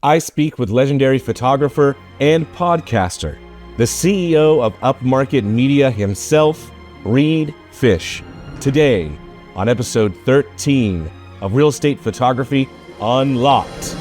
I speak with legendary photographer and podcaster, the CEO of Upmarket Media himself, Reed Fish. Today, on episode 13 of Real Estate Photography Unlocked.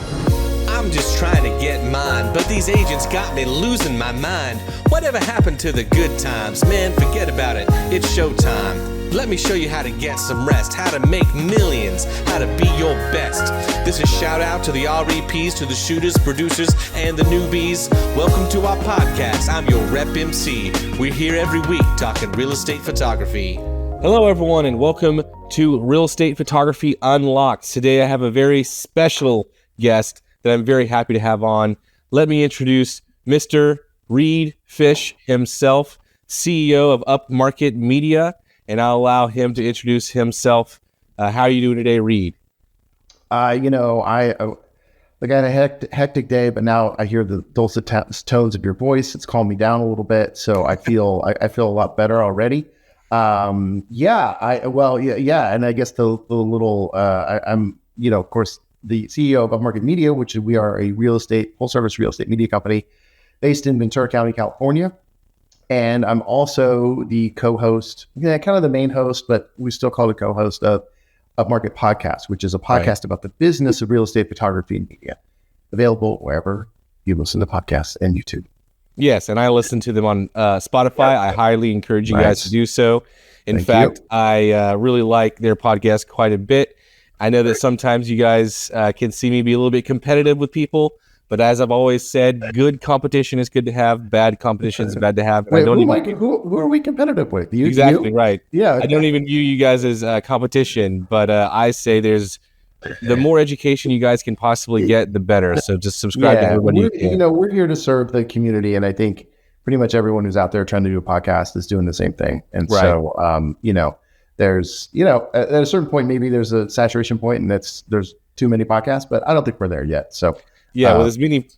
I'm just trying to get mine, but these agents got me losing my mind. Whatever happened to the good times? Man, forget about it. It's showtime. Let me show you how to get some rest, how to make millions, how to be your best. This is shout out to the REPs, to the shooters, producers, and the newbies. Welcome to our podcast. I'm your rep MC. We're here every week talking real estate photography. Hello, everyone, and welcome to Real Estate Photography Unlocked. Today, I have a very special guest that I'm very happy to have on. Let me introduce Mr. Reed Fish himself, CEO of Upmarket Media, and I'll allow him to introduce himself. How are you doing today, Reed? I had a hectic day, but now I hear the dulcet tones of your voice. It's calmed me down a little bit, so I feel I feel a lot better already. And I guess the little I'm of course the CEO of Upmarket Media, which we are a full service real estate media company based in Ventura County, California. And I'm also the co-host, kind of the main host, but we still call it co-host of Upmarket Podcast, which is a podcast about the business of real estate photography and media, available wherever you listen to podcasts and YouTube. Yes, and I listen to them on Spotify. I highly encourage you guys to do so. In fact, I really like their podcast quite a bit. I know that sometimes you guys can see me be a little bit competitive with people, but as I've always said, good competition is good to have, bad competition is bad to have. Wait, who are we competitive with? You? Right. Yeah. I don't even view you guys as competition, but I say the more education you guys can possibly get, the better. So just subscribe to everybody. We're here to serve the community, and I think pretty much everyone who's out there trying to do a podcast is doing the same thing. And so, there's, at a certain point, maybe there's a saturation point, and there's too many podcasts, but I don't think we're there yet. So. Yeah, with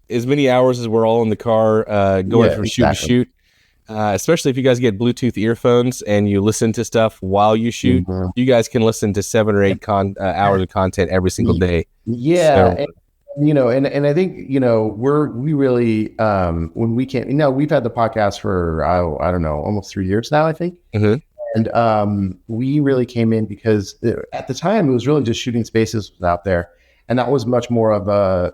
as many hours as we're all in the car going from shoot to shoot, especially if you guys get Bluetooth earphones and you listen to stuff while you shoot, you guys can listen to 7 or 8 hours of content every single day. Yeah, so, and I think we really when we came, we've had the podcast for I don't know, almost 3 years now, I think. And we really came in because at the time it was really just shooting spaces out there. And that was much more of not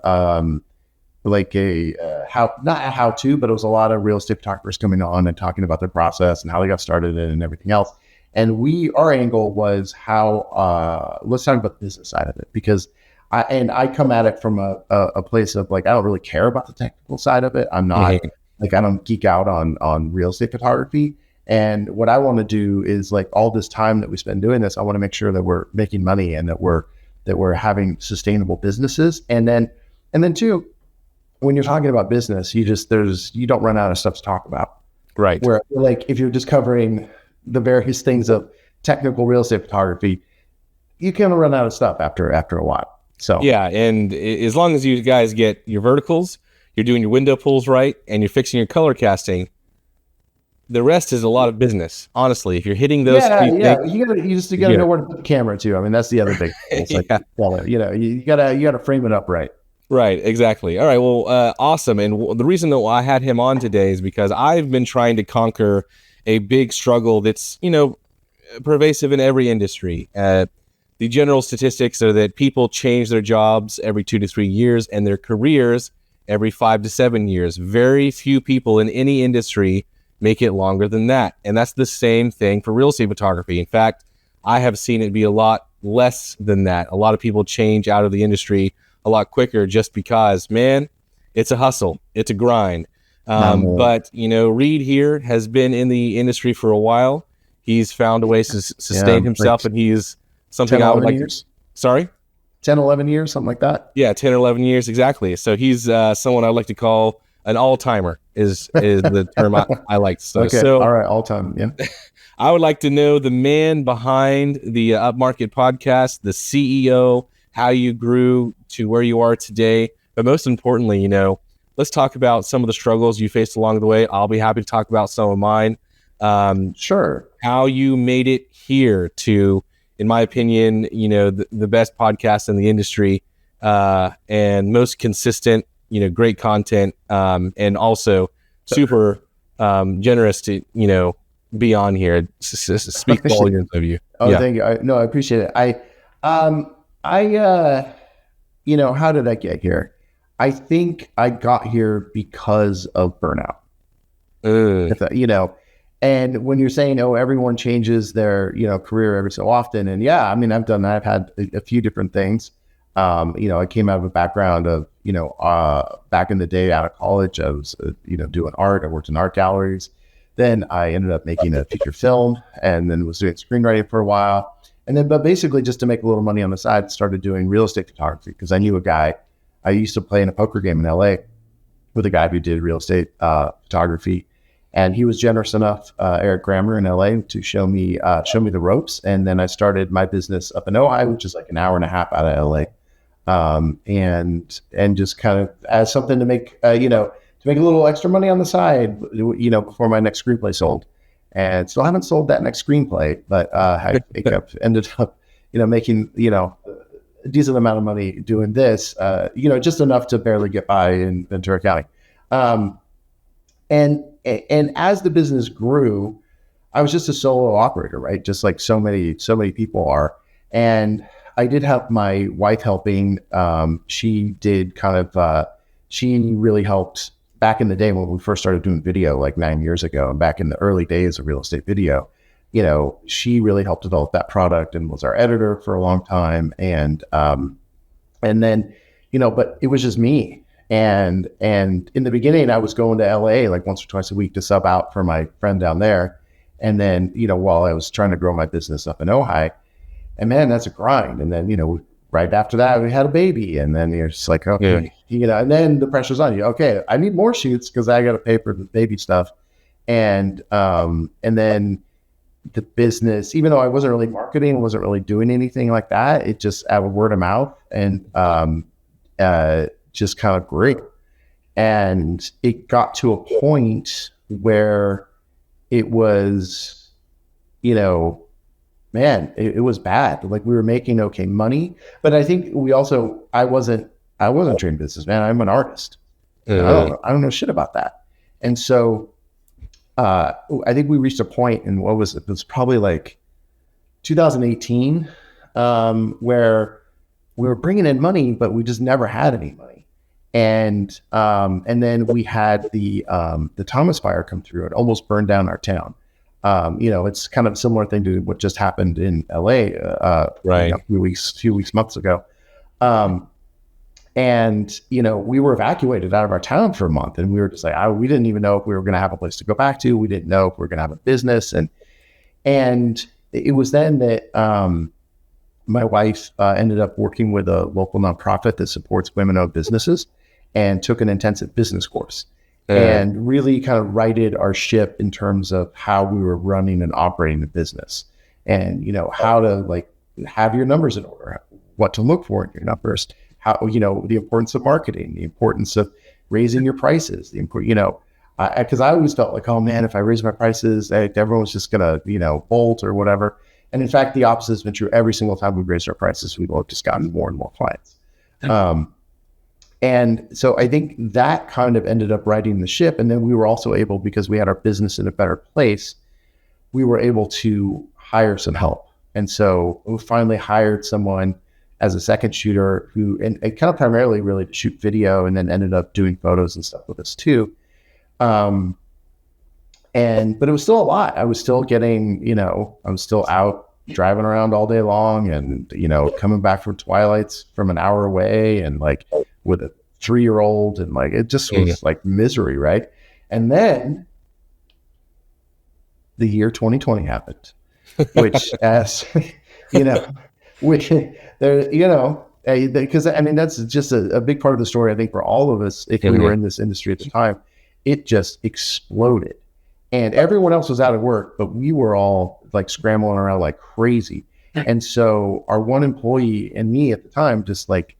a how-to, but it was a lot of real estate photographers coming on and talking about their process and how they got started and everything else. And our angle was how, let's talk about the business side of it, because I come at it from a place of I don't really care about the technical side of it. I'm not I don't geek out on real estate photography. And what I want to do is all this time that we spend doing this, I want to make sure that we're making money and that we're having sustainable businesses. And then too, when you're talking about business, you don't run out of stuff to talk about. Right. Where if you're just covering the various things of technical real estate photography, you can run out of stuff after a while. So yeah, and as long as you guys get your verticals, you're doing your window pulls right, and you're fixing your color casting, the rest is a lot of business. Honestly, if you're hitting those, you gotta know where to put the camera too. I mean, that's the other big thing. It's you gotta frame it up right. Right, exactly. All right, well, awesome. And the reason that I had him on today is because I've been trying to conquer a big struggle that's pervasive in every industry. The general statistics are that people change their jobs every 2 to 3 years and their careers every 5 to 7 years. Very few people in any industry make it longer than that. And that's the same thing for real estate photography. In fact, I have seen it be a lot less than that. A lot of people change out of the industry a lot quicker just because, man, it's a hustle. It's a grind. But, Reed here has been in the industry for a while. He's found a way to sustain himself, and he's something 10, I would like years. Sorry? 10, 11 years, something like that? Yeah, 10 or 11 years, exactly. So he's someone I like to call an all-timer is the term I like. So, all right, all-time, yeah. I would like to know the man behind the Upmarket podcast, the CEO, how you grew to where you are today. But most importantly, let's talk about some of the struggles you faced along the way. I'll be happy to talk about some of mine. Sure. How you made it here to, in my opinion, the best podcast in the industry and most consistent great content, and also super generous to be on here. Speak volumes of you. Oh, Yeah. thank you. I appreciate it. How did I get here? I think I got here because of burnout. And when you're saying, oh, everyone changes their, career every so often. And yeah, I mean, I've done that. I've had a few different things. I came out of a background of, back in the day out of college, I was, doing art. I worked in art galleries. Then I ended up making a feature film and then was doing screenwriting for a while. And then, but basically just to make a little money on the side, started doing real estate photography because I knew a guy. I used to play in a poker game in LA with a guy who did real estate photography. And he was generous enough, Eric Grammer in LA, to show me the ropes. And then I started my business up in Ojai, which is like an hour and a half out of LA. And just kind of as something to make, to make a little extra money on the side, before my next screenplay sold. And still haven't sold that next screenplay, but I ended up, making, a decent amount of money doing this, just enough to barely get by in Ventura County. And as the business grew, I was just a solo operator, right? Just like so many people are. And I did have my wife helping. She did she really helped back in the day when we first started doing video, like 9 years ago, and back in the early days of real estate video, she really helped develop that product and was our editor for a long time. And then, but it was just me. And in the beginning, I was going to LA like once or twice a week to sub out for my friend down there. And then, while I was trying to grow my business up in Ojai, and man, that's a grind. And then, right after that, we had a baby. And then you're just like, okay, and then the pressure's on you. Okay, I need more shoots because I got to pay for the baby stuff. And then the business, even though I wasn't really marketing, wasn't really doing anything like that, it just out of word of mouth and just kind of grew. And it got to a point where it was, man, it was bad. Like we were making okay money, but I think I wasn't trained in business, man. I'm an artist. I don't know shit about that. And so I think we reached a point in it was probably like 2018, where we were bringing in money, but we just never had any money. And then we had the Thomas fire come through. It almost burned down our town. It's kind of a similar thing to what just happened in LA, right? Months ago. We were evacuated out of our town for a month, and we were just like, we didn't even know if we were going to have a place to go back to. We didn't know if we were going to have a business. And it was then that, my wife ended up working with a local nonprofit that supports women-owned businesses and took an intensive business course and really kind of righted our ship in terms of how we were running and operating the business and, how to like have your numbers in order, what to look for in your numbers, how, the importance of marketing, the importance of raising your prices, because I always felt like, oh man, if I raise my prices, everyone's just going to, bolt or whatever. And in fact, the opposite has been true. Every single time we've raised our prices, we've just gotten more and more clients. And so I think that kind of ended up righting the ship. And then we were also able, because we had our business in a better place, we were able to hire some help. And so we finally hired someone as a second shooter and kind of primarily really to shoot video, and then ended up doing photos and stuff with us too. But it was still a lot. I was still getting, I was still out driving around all day long and, coming back from Twilight's from an hour away and like with a 3-year-old and like, it just was like misery. Right. And then the year 2020 happened, which because I mean, that's just a big part of the story. I think for all of us, if we were in this industry at the time, it just exploded. And everyone else was out of work, but we were all like scrambling around like crazy. And so our one employee and me at the time, just like,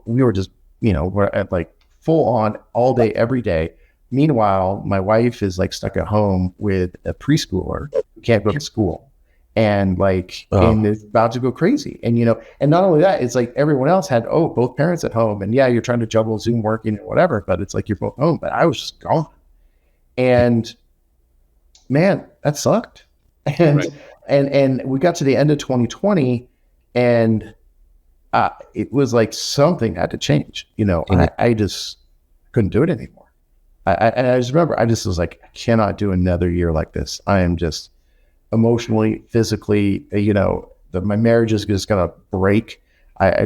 we were just, we're at like full on all day, every day. Meanwhile, my wife is like stuck at home with a preschooler who can't go to school. and and it's about to go crazy. And, and not only that, it's like everyone else had, both parents at home. And yeah, you're trying to juggle Zoom working and whatever, but it's like you're both home. But I was just gone. And man, that sucked. And, and we got to the end of 2020 and it was like something had to change. I just couldn't do it anymore. I just remember, I just was like, I cannot do another year like this. I am just emotionally, physically, my marriage is just going to break. I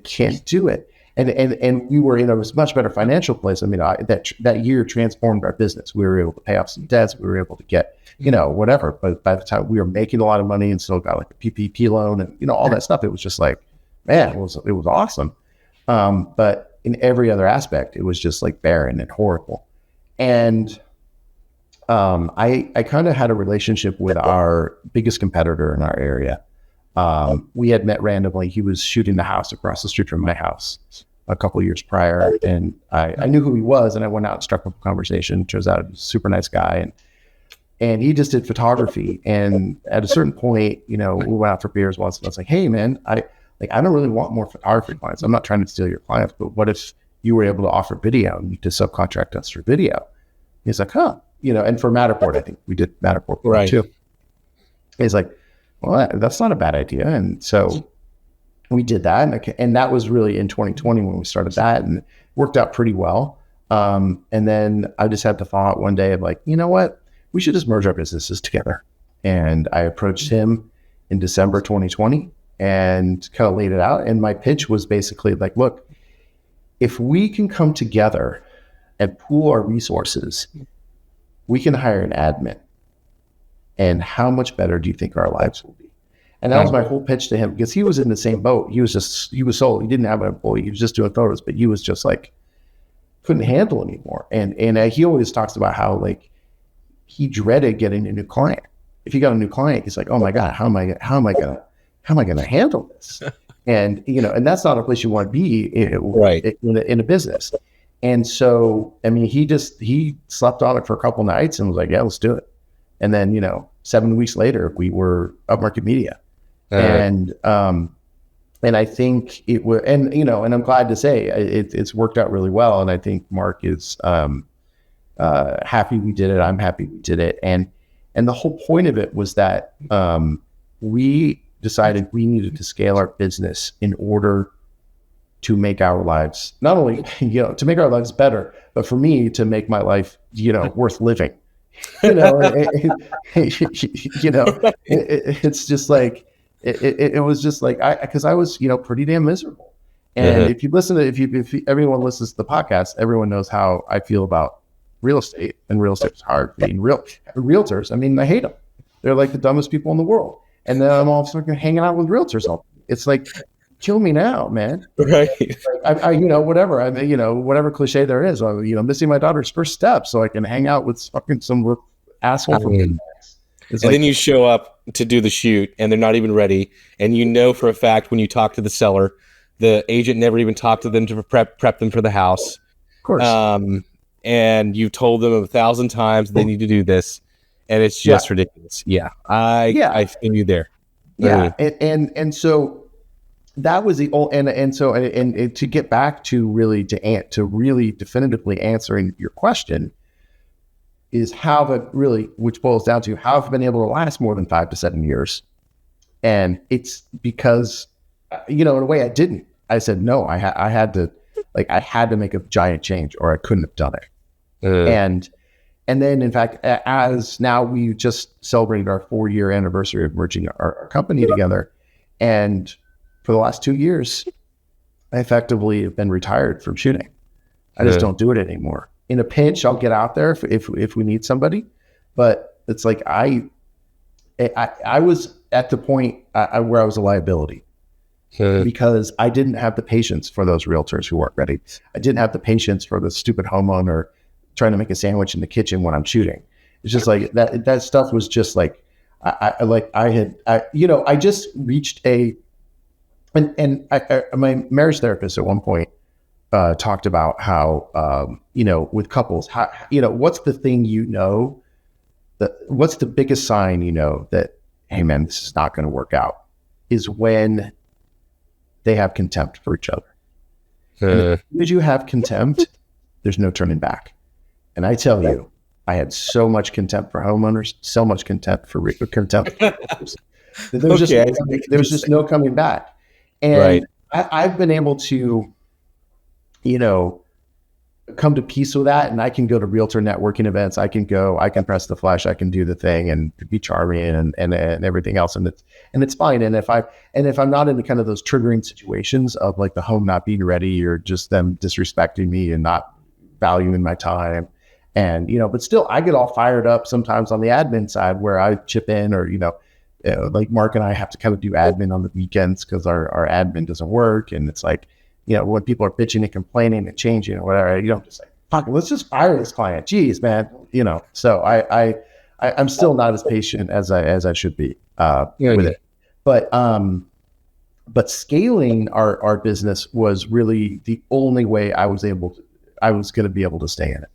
can't do it. And we were in a much better financial place. I mean, that year transformed our business. We were able to pay off some debts. We were able to get, whatever. But by the time we were making a lot of money and still got like a PPP loan and, all that stuff, it was just like, man, it was awesome. But in every other aspect, it was just like barren and horrible. And I kind of had a relationship with our biggest competitor in our area. We had met randomly. He was shooting the house across the street from my house a couple of years prior. And I knew who he was, and I went out and struck up a conversation. Turns out he was a super nice guy. And he just did photography. And at a certain point, we went out for beers once, and I was like, hey man, I don't really want more photography clients. I'm not trying to steal your clients, but what if you were able to offer video and to subcontract us for video? He's like, huh, and for Matterport, I think we did Matterport too. He's like, well, that's not a bad idea. And so we did that. And that was really in 2020 when we started that, and it worked out pretty well. And then I just had the thought one day of like, you know what, we should just merge our businesses together. And I approached him in December 2020 and kind of laid it out. And my pitch was basically like, look, if we can come together and pool our resources, we can hire an admin. And how much better do you think our lives will be? And that was my whole pitch to him, because he was in the same boat. He was sold. He didn't have an employee. He was just doing photos, but he was just like, couldn't handle anymore. And he always talks about how like he dreaded getting a new client. If he got a new client, he's like, oh my God, how am I going to handle this? And, and that's not a place you want to be in a business. And so, I mean, he slept on it for a couple nights and was like, yeah, let's do it. And then, 7 weeks later, we were Upmarket Media. And I think it was, and I'm glad to say it's worked out really well. And I think Mark is happy we did it. I'm happy we did it. And the whole point of it was that we decided we needed to scale our business in order to make our lives, not only, to make our lives better, but for me to make my life, worth living. It's just like, it was just like, because I was, pretty damn miserable. And if you listen to, if everyone listens to the podcast, everyone knows how I feel about real estate, and real estate is hard. Being realtors, I mean, I hate them. They're like the dumbest people in the world. And then I'm all fucking hanging out with realtors. It's like, kill me now, man. Right. I whatever. Whatever cliche there is. Missing my daughter's first step so I can hang out with fucking some asshole from and then you show up to do the shoot, and they're not even ready. And for a fact, when you talk to the seller, the agent never even talked to them to prep them for the house. Of course. And you told them 1,000 times they need to do this, and it's just ridiculous. Yeah, I feel you there. Yeah, and so that was the old, and so to get back to really definitively answering your question is which boils down to how I've been able to last more than 5 to 7 years, and it's because in a way I didn't. I said no. I had to make a giant change, or I couldn't have done it. And then, in fact, as now we just celebrated our 4-year anniversary of merging our company together, and for the last 2 years, I effectively have been retired from shooting. I just don't do it anymore. In a pinch, I'll get out there if we need somebody, but it's like I was at the point where I was a liability. Because I didn't have the patience for those realtors who weren't ready. I didn't have the patience for the stupid homeowner trying to make a sandwich in the kitchen when I'm shooting. It's just like that stuff was just like, I just reached my marriage therapist at one point talked about how, with couples, what's the thing, what's the biggest sign, that hey man, this is not going to work out, is when they have contempt for each other. And as soon as you have contempt, there's no turning back. And I tell you, I had so much contempt for homeowners, so much contempt for contempt. There was just no coming back. And I've been able to, come to peace with that. And I can go to realtor networking events. I can press the flash, I can do the thing and be charming and everything else. And it's fine. And if I'm not in the kind of those triggering situations of like the home not being ready or just them disrespecting me and not valuing my time, and, but still I get all fired up sometimes on the admin side where I chip in or, like Mark and I have to kind of do admin on the weekends because our admin doesn't work. And it's like, when people are bitching and complaining and changing or whatever, just like, fuck, let's just fire this client. Jeez, man. So I'm still not as patient as I should be with it. But scaling our business was really the only way I was going to be able to stay in it.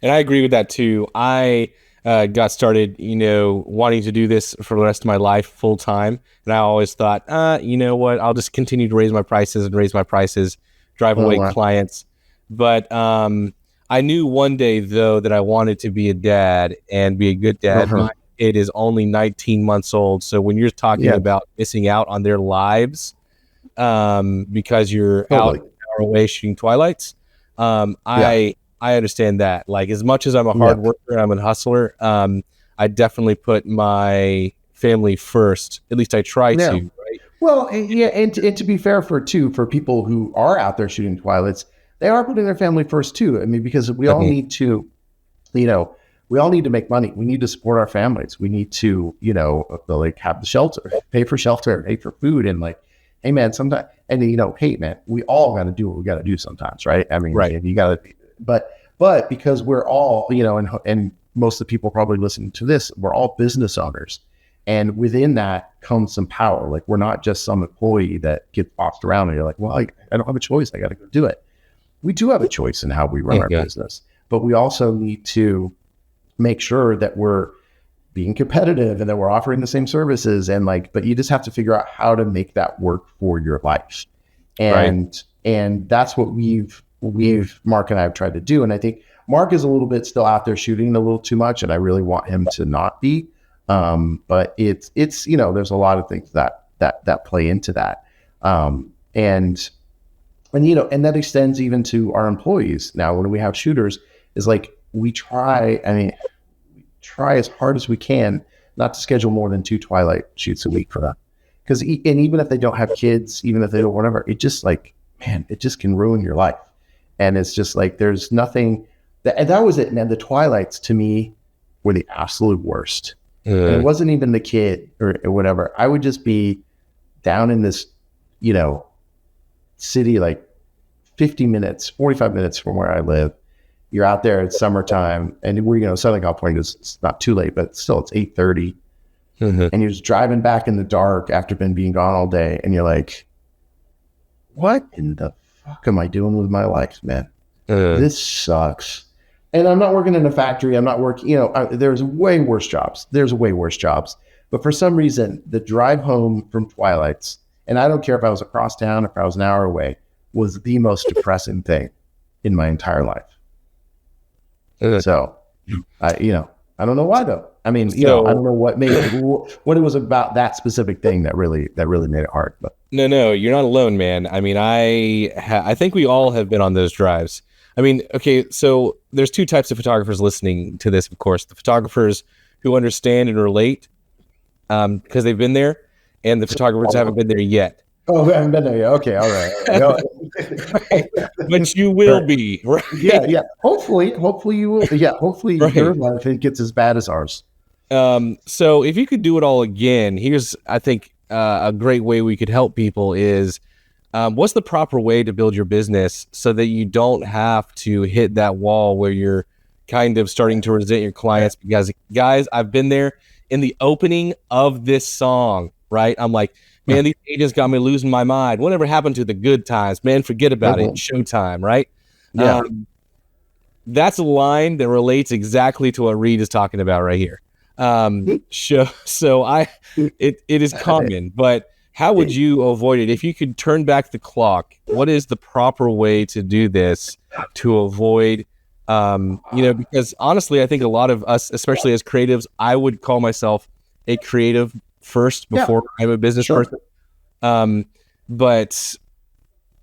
And I agree with that too. I got started, wanting to do this for the rest of my life full time. And I always thought, you know what, I'll just continue to raise my prices, drive away clients. But I knew one day, though, that I wanted to be a dad and be a good dad. My kid is only 19 months old. So when you're talking about missing out on their lives because you're out an hour away shooting twilights, I understand that. Like, as much as I'm a hard worker, I'm a hustler, I definitely put my family first. At least I try to, right? Well, and to be fair for people who are out there shooting twilights, they are putting their family first too. I mean, because we all need to, we all need to make money. We need to support our families. We need to, like have the shelter, pay for shelter, pay for food, and like, hey man, sometimes, and hey man, we all got to do what we got to do sometimes, right? I mean, you got to. But because we're all, and most of the people probably listening to this, we're all business owners. And within that comes some power. Like, we're not just some employee that gets bossed around and you're like, well, I don't have a choice. I got to go do it. We do have a choice in how we run our business, but we also need to make sure that we're being competitive and that we're offering the same services. And but you just have to figure out how to make that work for your life. And that's what Mark and I have tried to do. And I think Mark is a little bit still out there shooting a little too much, and I really want him to not be. But it's there's a lot of things that play into that. And that extends even to our employees. Now, when we have shooters, is like we try as hard as we can not to schedule more than 2 twilight shoots a week for them. Because even if they don't have kids, even if they don't whatever, it just it just can ruin your life. And it's just like, there's nothing that was it, man. The twilights to me were the absolute worst. And it wasn't even the kid or whatever. I would just be down in this, city, like 50 minutes, 45 minutes from where I live. You're out there, it's summertime, and we're, Southern California, it's not too late, but still it's 8:30. And you're just driving back in the dark after being gone all day. And you're like, what in the fuck am I doing with my life, man? This sucks. And I'm not working in a factory. I'm not working, there's way worse jobs. But for some reason, the drive home from twilights, and I don't care if I was across town, if I was an hour away, was the most depressing thing in my entire life. So, I don't know why though. I mean, I don't know what it was about that specific thing that really made it hard. But no, you're not alone, man. I mean, I think we all have been on those drives. I mean, okay, so there's 2 types of photographers listening to this, of course. The photographers who understand and relate because they've been there, and the photographers who haven't been there yet. Oh, I haven't been there yet. Okay, all right. But you will be, right? Yeah. Hopefully you will. Yeah, hopefully your life it gets as bad as ours. So if you could do it all again, here's, I think, a great way we could help people is, what's the proper way to build your business so that you don't have to hit that wall where you're kind of starting to resent your clients? Because, guys, I've been there in the opening of this song, right? I'm like, man, these agents got me losing my mind. Whatever happened to the good times? Man, forget about it. Showtime, right? Yeah. That's a line that relates exactly to what Reed is talking about right here. It is common, but how would you avoid it if you could turn back the clock? What is the proper way to do this to avoid, because honestly, I think a lot of us, especially as creatives, I would call myself a creative first before I'm a business person. But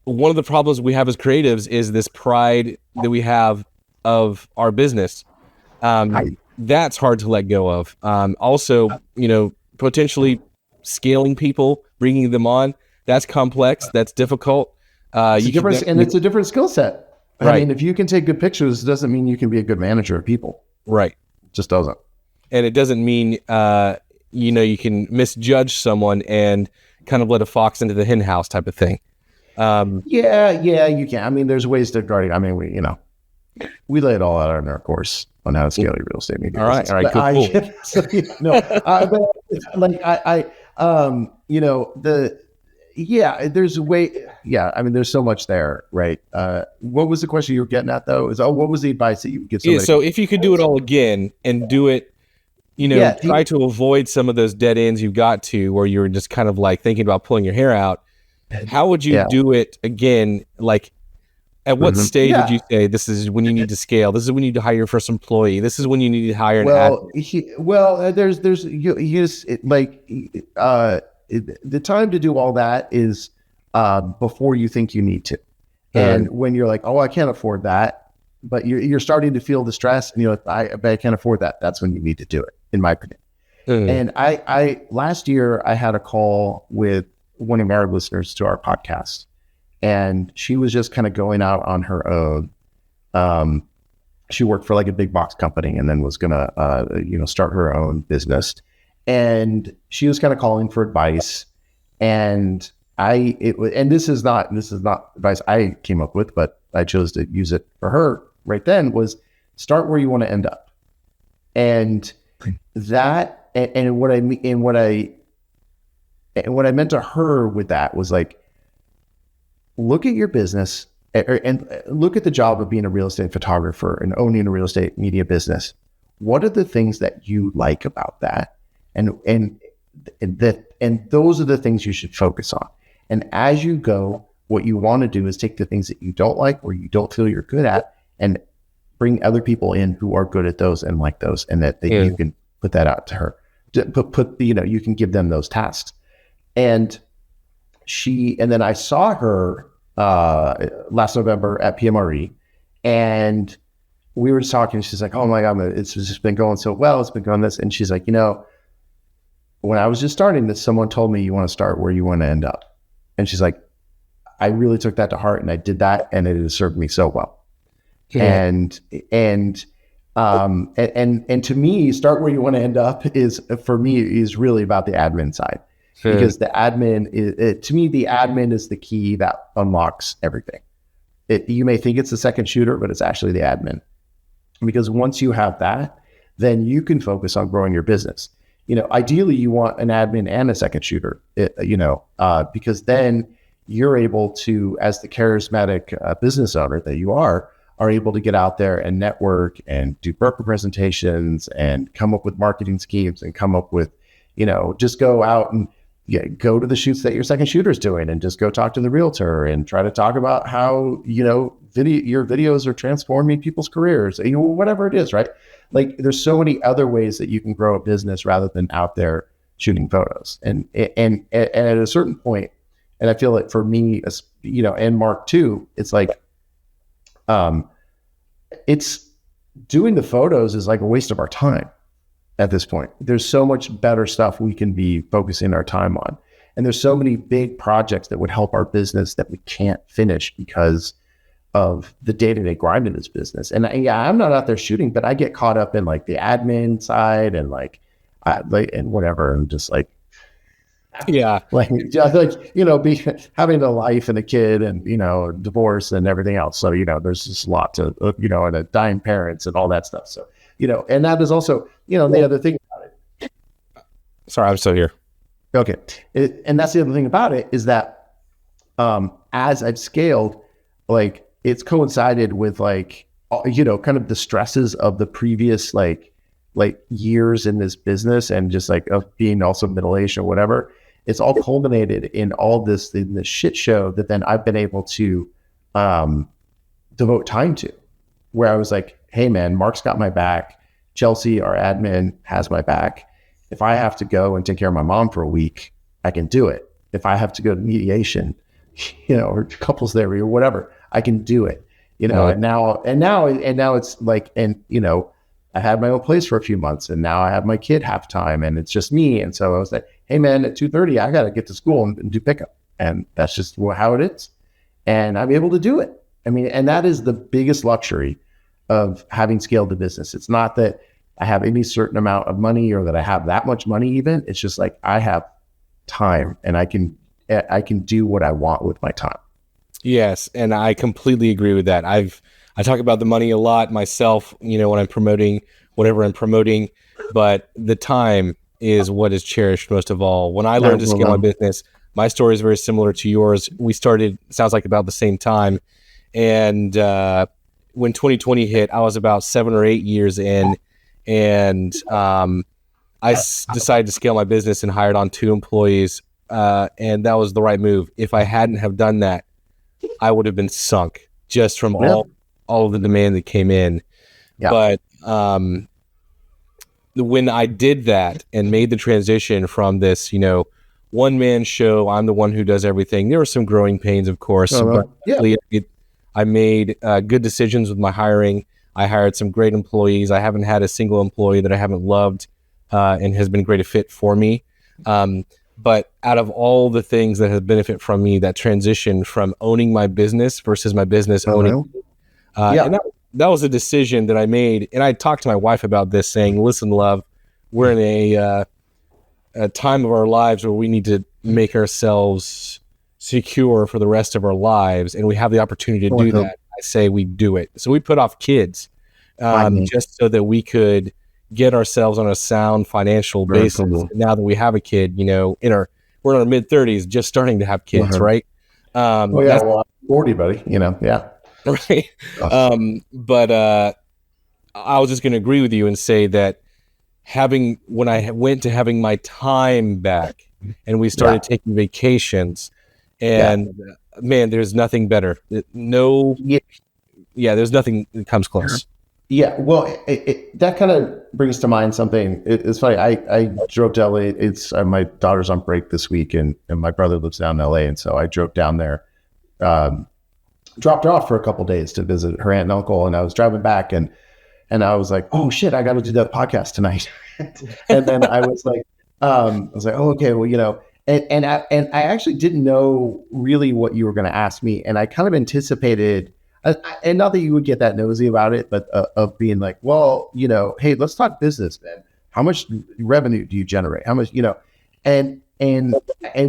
one of the problems we have as creatives is this pride that we have of our business. That's hard to let go of. Also, potentially scaling people, bringing them on, that's complex, that's difficult. It's a different skill set. Right. I mean, if you can take good pictures, it doesn't mean you can be a good manager of people. Right. It just doesn't. And it doesn't mean, you can misjudge someone and kind of let a fox into the hen house type of thing. Yeah, you can. I mean, there's ways to guard it. I mean, we lay it all out on our course on how to scale your real estate media. All right, cool. There's a way. Yeah, I mean, there's so much there, right? What was the question you were getting at, though? What was the advice that you would give somebody? So if you could do it all again and do it, try to avoid some of those dead ends you got to where you were just kind of like thinking about pulling your hair out. How would you do it again? Like, at what stage would you say this is when you need to scale? This is when you need to hire your first employee. This is when you need to hire an admin. The time to do all that is before you think you need to, and when you're like, oh, I can't afford that, but you're starting to feel the stress, and you're like, I bet I can't afford that. That's when you need to do it, in my opinion. And I last year I had a call with one of our listeners to our podcast. And she was just kind of going out on her own. She worked for like a big box company and then was going to, start her own business. And she was kind of calling for advice. And this is not advice I came up with, but I chose to use it for her right then, was start where you want to end up. And that, and what I meant to her with that was like, look at your business and look at the job of being a real estate photographer and owning a real estate media business. What are the things that you like about that? And those are the things you should focus on. And as you go, what you want to do is take the things that you don't like or you don't feel you're good at and bring other people in who are good at those and like those, and that you can put that out to her. You can give them those tasks. And then I saw her last November at PMRE, and we were just talking. She's like, "Oh my God, it's just been going so well. It's been going this." And she's like, when I was just starting this, someone told me you want to start where you want to end up. And she's like, I really took that to heart, and I did that, and it has served me so well. Yeah. And to me, start where you want to end up is really about the admin side. Sure. Because the admin to me, the admin is the key that unlocks everything. You may think it's the second shooter, but it's actually the admin. Because once you have that, then you can focus on growing your business. Ideally you want an admin and a second shooter, because then you're able to, as the charismatic business owner that you are able to get out there and network and do broker presentations and come up with marketing schemes and come up with, just go out and go to the shoots that your second shooter is doing and just go talk to the realtor and try to talk about how, your videos are transforming people's careers, whatever it is, right? Like there's so many other ways that you can grow a business rather than out there shooting photos. And at a certain point, and I feel like for me, and Mark too, it's like, it's doing the photos is like a waste of our time. At this point, there's so much better stuff we can be focusing our time on. And there's so many big projects that would help our business that we can't finish because of the day-to-day grind in this business. And I'm not out there shooting, but I get caught up in like the admin side and and whatever. And just like, having a life and a kid and, divorce and everything else. So, there's just a lot to, and a dying parents and all that stuff. So, and that is also, the other thing about it. Sorry, I'm still here. Okay. And that's the other thing about it is that as I've scaled, like it's coincided with kind of the stresses of the previous like years in this business and just like of being also middle-aged or whatever, it's all culminated in all this, in this shit show that then I've been able to devote time to, where I was like, hey man, Mark's got my back. Chelsea, our admin, has my back. If I have to go and take care of my mom for a week, I can do it. If I have to go to mediation, or couples therapy or whatever, I can do it. Right. And now it's like, I had my own place for a few months, and now I have my kid half time, and it's just me. And so I was like, hey man, at 2:30, I got to get to school and do pickup. And that's just how it is. And I'm able to do it. I mean, and that is the biggest luxury of having scaled the business. It's not that I have any certain amount of money or that I have that much money even. It's just like I have time, and I can do what I want with my time. Yes, and I completely agree with that. I talk about the money a lot myself, when I'm promoting whatever I'm promoting, but the time is what is cherished most of all. When I learned to scale my business, my story is very similar to yours. We started, sounds like about the same time. And when 2020 hit, I was about 7 or 8 years in, and decided to scale my business and hired on 2 employees. And that was the right move. If I hadn't have done that, I would have been sunk just from all of the demand that came in. Yeah. But when I did that and made the transition from this, one-man show, I'm the one who does everything. There were some growing pains, of course, but I made good decisions with my hiring. I hired some great employees. I haven't had a single employee that I haven't loved and has been a great fit for me. But out of all the things that have benefit from me, that transition from owning my business versus my business owning, and that was a decision that I made. And I talked to my wife about this, saying, listen, love, we're in a time of our lives where we need to make ourselves secure for the rest of our lives, and we have the opportunity to do that. I say we do it. So we put off kids just so that we could get ourselves on a sound financial basis. Now that we have a kid, we're in our mid-30s, just starting to have kids, right? I'm 40, buddy. Right. But I was just going to agree with you and say that when I went to having my time back, and we started taking vacations, and man, there's nothing better. There's nothing that comes close. Yeah, well, that kind of brings to mind something. It's funny. I drove to LA. It's my daughter's on break this week, and my brother lives down in LA, and so I drove down there, dropped her off for a couple of days to visit her aunt and uncle, and I was driving back, and I was like, oh shit, I got to do that podcast tonight. And then I was like, oh, okay, well, and I actually didn't know really what you were going to ask me, and I kind of anticipated. And not that you would get that nosy about it, but of being like, well, hey, let's talk business, man. How much revenue do you generate? How much, and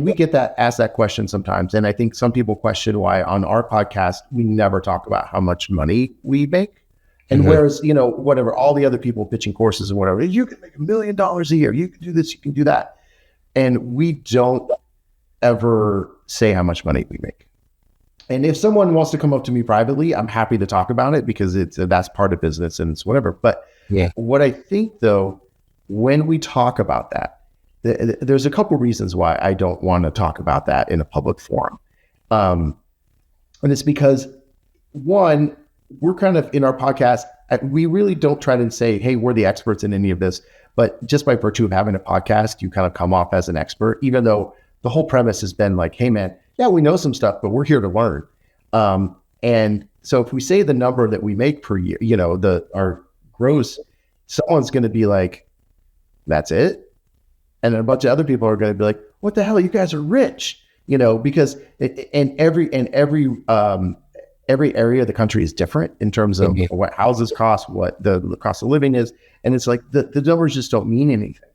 we get asked that question sometimes. And I think some people question why on our podcast, we never talk about how much money we make. And whereas, whatever, all the other people pitching courses and whatever, you can make $1 million a year. You can do this, you can do that. And we don't ever say how much money we make. And if someone wants to come up to me privately, I'm happy to talk about it because that's part of business and it's whatever. But what I think, though, when we talk about that, there's a couple reasons why I don't want to talk about that in a public forum. And it's because, one, we're kind of in our podcast, we really don't try to say, hey, we're the experts in any of this. But just by virtue of having a podcast, you kind of come off as an expert, even though the whole premise has been like, hey, man, yeah, we know some stuff, but we're here to learn. And so if we say the number that we make per year, our gross, someone's going to be like, that's it. And then a bunch of other people are going to be like, what the hell? You guys are rich, because every area of the country is different in terms of what houses cost, what the cost of living is. And it's like the numbers just don't mean anything.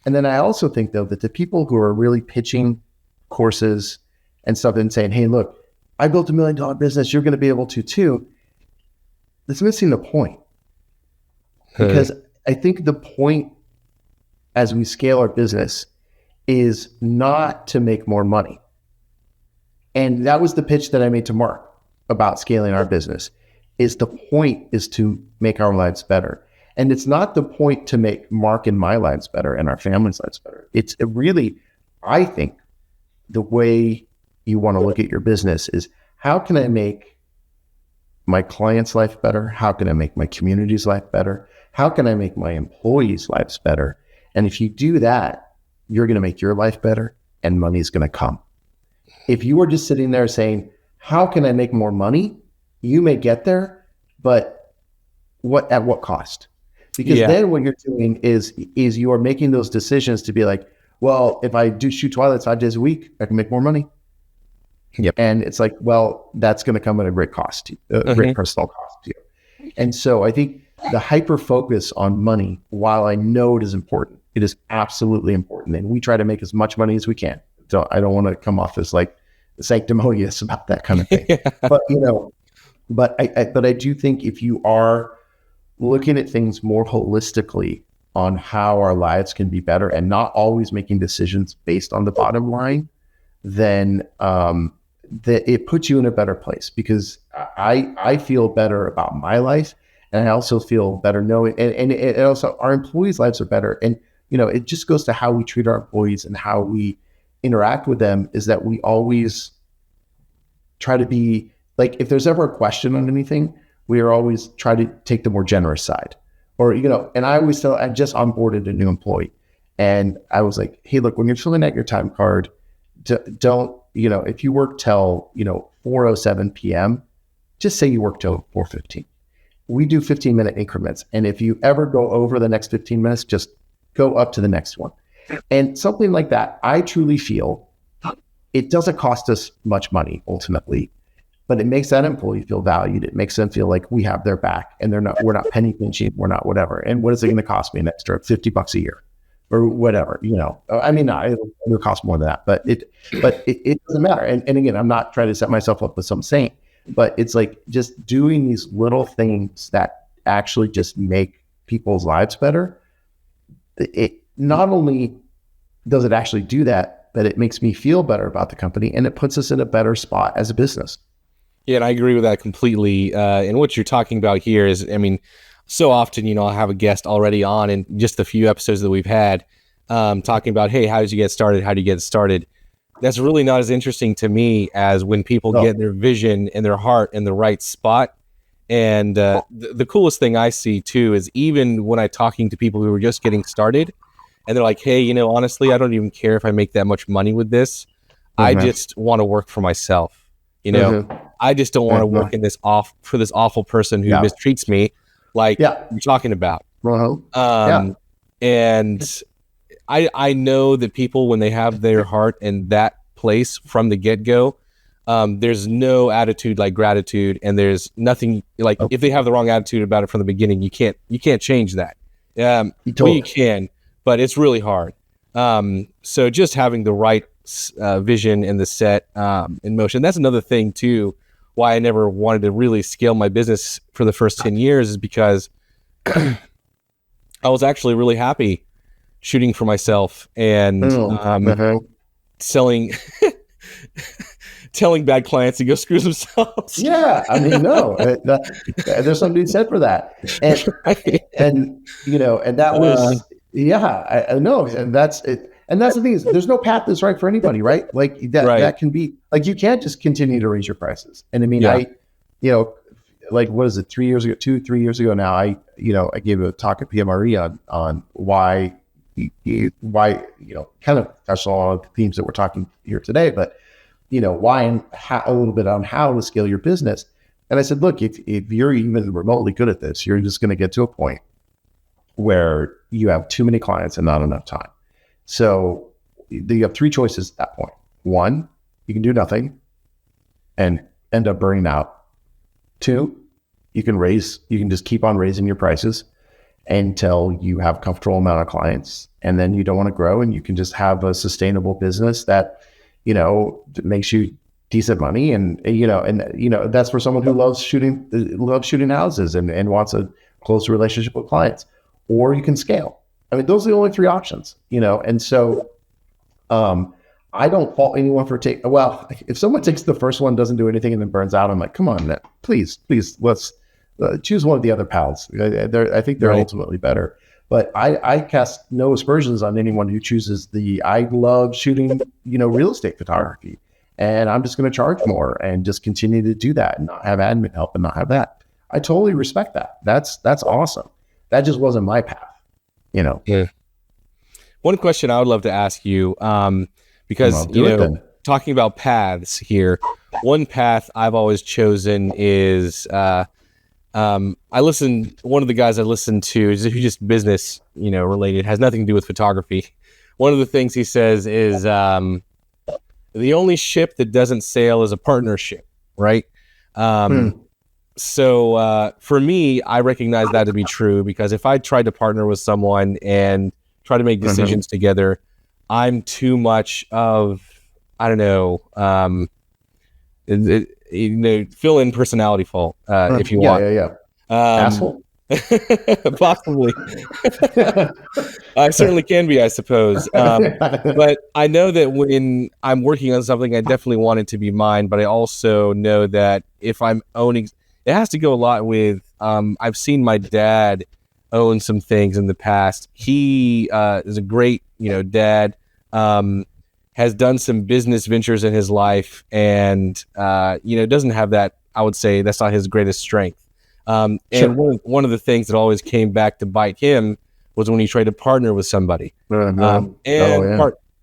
And then I also think, though, that the people who are really pitching courses and stuff and saying, hey, look, I built $1 million business, you're going to be able to too. It's missing the point. Because I think the point as we scale our business is not to make more money. And that was the pitch that I made to Mark about scaling our business, is the point is to make our lives better. And it's not the point to make Mark and my lives better and our family's lives better. It's really, I think, the way you want to look at your business is, how can I make my client's life better? How can I make my community's life better? How can I make my employees' lives better? And if you do that, you're going to make your life better and money's going to come. If you are just sitting there saying, how can I make more money? You may get there, but at what cost? Because then what you're doing is you are making those decisions to be like, well, if I do shoot Twilight 5 days a week, I can make more money. Yep. And it's like, well, that's going to come at a great cost, to you, a great personal cost to you. And so I think the hyper focus on money, while I know it is important, it is absolutely important. And we try to make as much money as we can. So I don't want to come off as like sanctimonious about that kind of thing. But I do think if you are looking at things more holistically on how our lives can be better and not always making decisions based on the bottom line, then that it puts you in a better place, because I feel better about my life, and I also feel better knowing, and it also, our employees' lives are better. And, it just goes to how we treat our employees and how we interact with them, is that we always try to be like, if there's ever a question on anything, we are always try to take the more generous side. Or, and I always tell, I just onboarded a new employee, and I was like, hey, look, when you're filling out your time card, don't, if you work till, 4:07 p.m., just say you work till 4:15. We do 15-minute increments. And if you ever go over the next 15 minutes, just go up to the next one. And something like that, I truly feel it doesn't cost us much money ultimately, but it makes that employee feel valued. It makes them feel like we have their back, and we're not penny pinching, we're not whatever. And what is it going to cost me an extra $50 a year or whatever, I mean, no, it'll cost more than that, but it doesn't matter. And again, I'm not trying to set myself up with some saint, but it's like just doing these little things that actually just make people's lives better. It not only does it actually do that, but it makes me feel better about the company, and it puts us in a better spot as a business. Yeah, and I agree with that completely. And what you're talking about here is, I mean, so often, I'll have a guest already on in just a few episodes that we've had talking about, hey, how did you get started? How do you get started? That's really not as interesting to me as when people get their vision and their heart in the right spot. And the coolest thing I see too is, even when I'm talking to people who are just getting started and they're like, hey, honestly, I don't even care if I make that much money with this. I just want to work for myself. I just don't want to work in this for this awful person who mistreats me, like you're talking about. And I know that people, when they have their heart in that place from the get-go, there's no attitude like gratitude, and there's nothing like, if they have the wrong attitude about it from the beginning, you can't change that. You can, but it's really hard. So just having the right vision and the set in motion. That's another thing too, why I never wanted to really scale my business for the first 10 years, is because I was actually really happy shooting for myself and telling bad clients to go screw themselves. Yeah, I mean, no, there's something to be said for that. And that was, I know, and that's it. And that's the thing, is there's no path that's right for anybody, right? Like that can be like, you can't just continue to raise your prices. And I mean, like, what is it, 3 years ago, 3 years ago now, I gave a talk at PMRE on why, kind of touched on all of the themes that we're talking here today, but why and how, a little bit on how to scale your business. And I said, look, if you're even remotely good at this, you're just going to get to a point where you have too many clients and not enough time. So you have three choices at that point. One, you can do nothing and end up burning out. Two, you can just keep on raising your prices until you have a comfortable amount of clients, and then you don't want to grow, and you can just have a sustainable business that, makes you decent money. And that's for someone who loves shooting houses and wants a close relationship with clients. Or you can scale. I mean, those are the only three options, and so I don't fault anyone for if someone takes the first one, doesn't do anything, and then burns out, I'm like, come on, please, let's choose one of the other pals. I think they're Right. ultimately better. But I cast no aspersions on anyone who chooses I love shooting, real estate photography. And I'm just going to charge more and just continue to do that and not have admin help and not have that. I totally respect that. That's awesome. That just wasn't my path, Yeah. One question I would love to ask you, because, Well, do it then. talking about paths here, one path I've always chosen is, one of the guys I listen to is who just business, related, has nothing to do with photography. One of the things he says is, the only ship that doesn't sail is a partnership, right? So for me, I recognize that to be true, because if I tried to partner with someone and try to make decisions together, I'm too much of, I don't know, fill in personality fault if you want. Yeah. Asshole. Possibly. I certainly can be, I suppose. But I know that when I'm working on something, I definitely want it to be mine. But I also know that if I'm owning, it has to go a lot with, I've seen my dad own some things in the past. He is a great, dad, has done some business ventures in his life, and, doesn't have that. I would say that's not his greatest strength. And one of the things that always came back to bite him was when he tried to partner with somebody.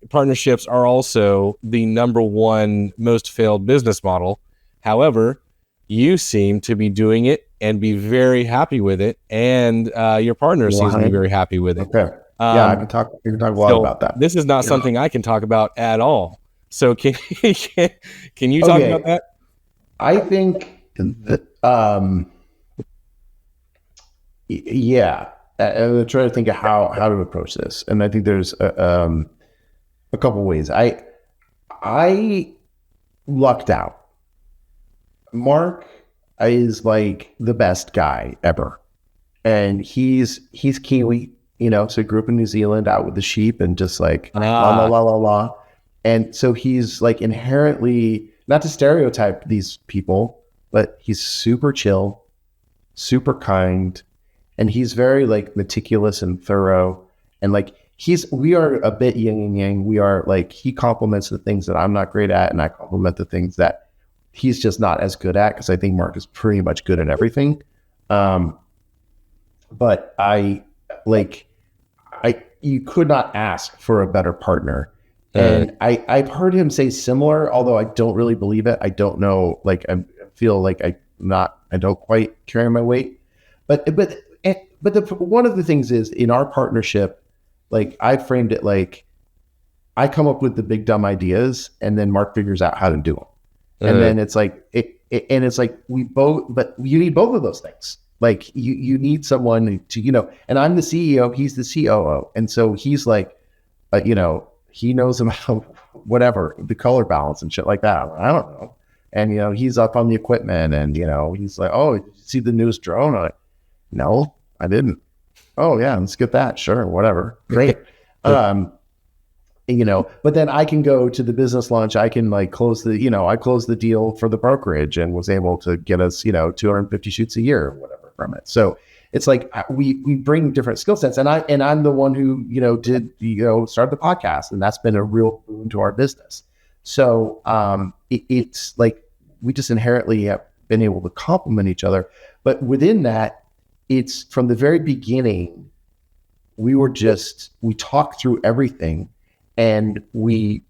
Partnerships are also the number one most failed business model. However, you seem to be doing it and be very happy with it, and your partner seems to be very happy with it. Okay. I can talk. We can talk a lot about that. This is not something I can talk about at all. So can you talk about that? I think that, yeah, I'm trying to think of how to approach this, and I think there's a couple ways. I lucked out. Mark is like the best guy ever, and he's Kiwi, so he grew up in New Zealand, out with the sheep, and just like la la la la la, and so he's like inherently, not to stereotype these people, but he's super chill, super kind. And he's very like meticulous and thorough, and like we are a bit yin and yang. We are like, he compliments the things that I'm not great at, and I compliment the things that he's just not as good at, because I think Mark is pretty much good at everything. But you could not ask for a better partner. And I've heard him say similar, although I don't really believe it. I don't know. Like, I feel like I don't quite carry my weight, but one of the things is, in our partnership, like, I framed it like, I come up with the big dumb ideas, and then Mark figures out how to do them. And then it's like, it's like but you need both of those things. Like, you need someone to, and I'm the CEO, he's the COO. And so he's like, he knows about whatever, the color balance and shit like that. I don't know. And, he's up on the equipment, and, he's like, oh, did you see the newest drone? I'm like, no, I didn't. Oh yeah, let's get that. Sure, whatever. Great. But then I can go to the business lunch. I can like close the deal for the brokerage, and was able to get us, 250 shoots a year or whatever from it. So it's like, we bring different skill sets, and I'm the one who, did, start the podcast, and that's been a real boon to our business. So it's like, we just inherently have been able to complement each other. But within that, it's from the very beginning, we talked through everything, and we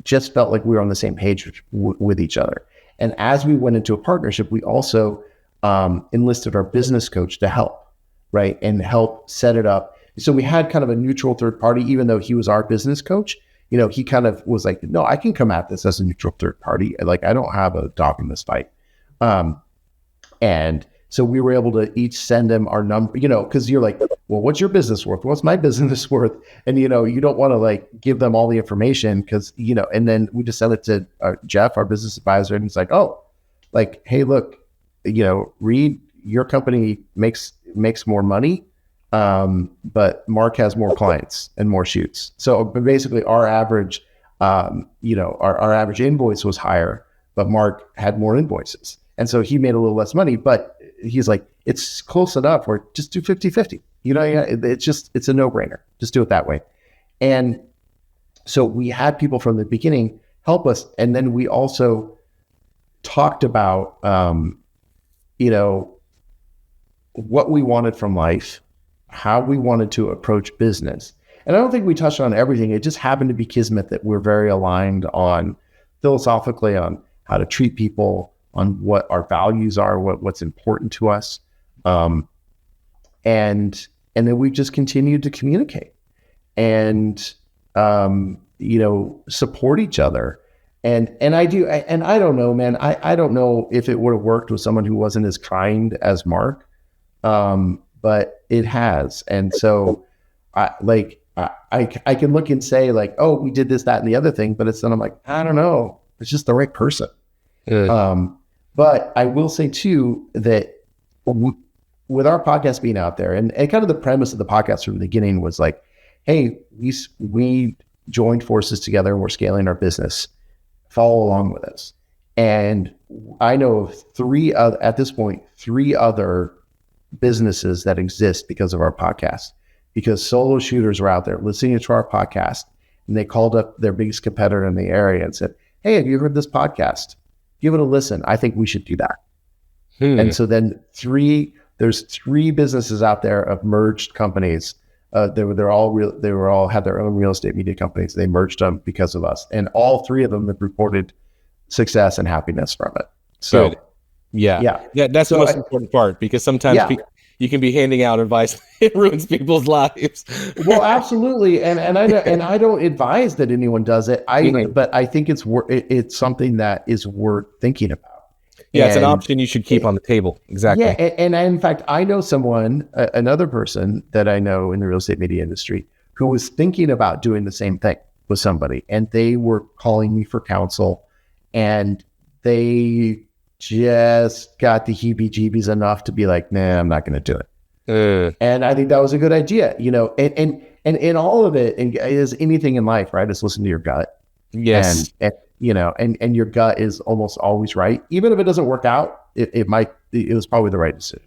just felt like we were on the same page with each other. And as we went into a partnership, we also enlisted our business coach to help, right? And help set it up. So we had kind of a neutral third party, even though he was our business coach. He kind of was like, no, I can come at this as a neutral third party. Like, I don't have a dog in this fight. And so we were able to each send him our number, because you're like, well, what's your business worth? What's my business worth? And, you don't want to like give them all the information, because, and then we just sent it to Jeff, our business advisor. And he's like, oh, like, hey, look, Reed, your company makes more money, but Mark has more clients and more shoots. So basically our average, our average invoice was higher, but Mark had more invoices. And so he made a little less money, but he's like, it's close enough, or just do 50-50. It's a no-brainer. Just do it that way. And so we had people from the beginning help us. And then we also talked about, what we wanted from life, how we wanted to approach business. And I don't think we touched on everything. It just happened to be kismet that we're very aligned on philosophically on how to treat people, on what our values are, what's important to us. And then we just continued to communicate and, support each other. And I don't know, man, I don't know if it would have worked with someone who wasn't as kind as Mark. But it has. And so I can look and say like, oh, we did this, that, and the other thing, but then I'm like, I don't know. It's just the right person. But I will say too, that with our podcast being out there and kind of the premise of the podcast from the beginning was like, hey, we joined forces together and we're scaling our business. Follow along with us. And I know of three other businesses that exist because of our podcast, because solo shooters were out there listening to our podcast and they called up their biggest competitor in the area and said, hey, have you heard this podcast? Give it a listen. I think we should do that. And so then there's three businesses out there of merged companies. They were all had their own real estate media companies. They merged them because of us. And all three of them have reported success and happiness from it. So good. Yeah. That's the most important part, because sometimes you can be handing out advice. It ruins people's lives. Well, absolutely. And I don't advise that anyone does it. But I think it's something that is worth thinking about. Yeah, it's an option you should keep on the table. Exactly. Yeah. And in fact, I know someone, another person that I know in the real estate media industry who was thinking about doing the same thing with somebody. And they were calling me for counsel, and they just got the heebie-jeebies enough to be like, nah, I'm not going to do it. And I think that was a good idea, and in all of it, and as anything in life, right? Just listen to your gut. Yes. And your gut is almost always right. Even if it doesn't work out, it was probably the right decision.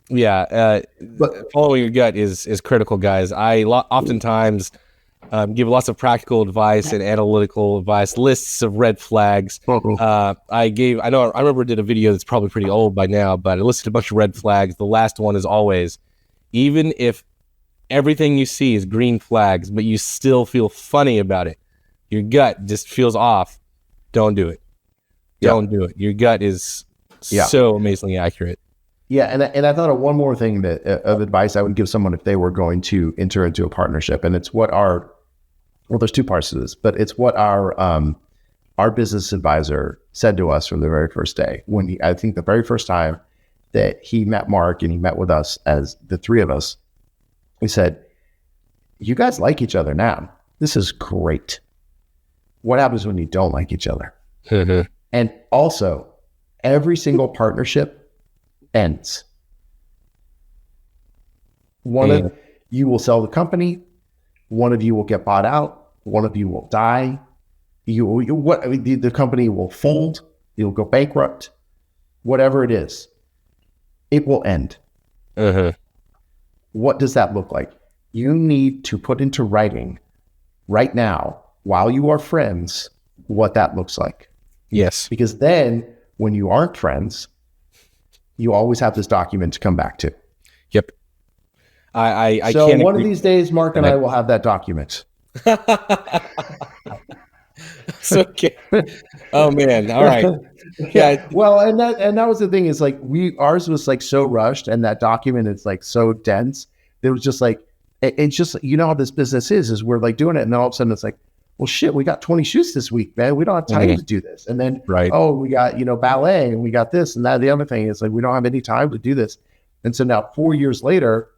Yeah. But following your gut is critical, guys. I oftentimes give lots of practical advice and analytical advice, lists of red flags. I remember I did a video that's probably pretty old by now, but I listed a bunch of red flags. The last one is always, even if everything you see is green flags, but you still feel funny about it, your gut just feels off, don't do it. Don't do it. Your gut is so amazingly accurate. Yeah, and I thought of one more thing of advice I would give someone if they were going to enter into a partnership, and it's what there's two parts to this, but it's what our business advisor said to us from the very first day. I think the very first time that he met Mark and he met with us as the three of us, he said, you guys like each other now. This is great. What happens when you don't like each other? And also, every single partnership ends. One of you will sell the company. One of you will get bought out. One of you will die. The company will fold. You'll go bankrupt. Whatever it is, it will end. What does that look like? You need to put into writing right now, while you are friends, what that looks like. Yes. Because then when you aren't friends, you always have this document to come back to. Yep. I so can't one agree. Of these days, Mark and I will have that document. So, okay. Oh man. All right. Yeah. Well, and that was the thing, is like ours was like so rushed, and that document is like so dense. It was just like, it's just, how this business is we're like doing it, and then all of a sudden it's like, well, shit, we got 20 shoots this week, man. We don't have time to do this. And then, we got, ballet, and we got this and that. The other thing is like, we don't have any time to do this. And so now 4 years later,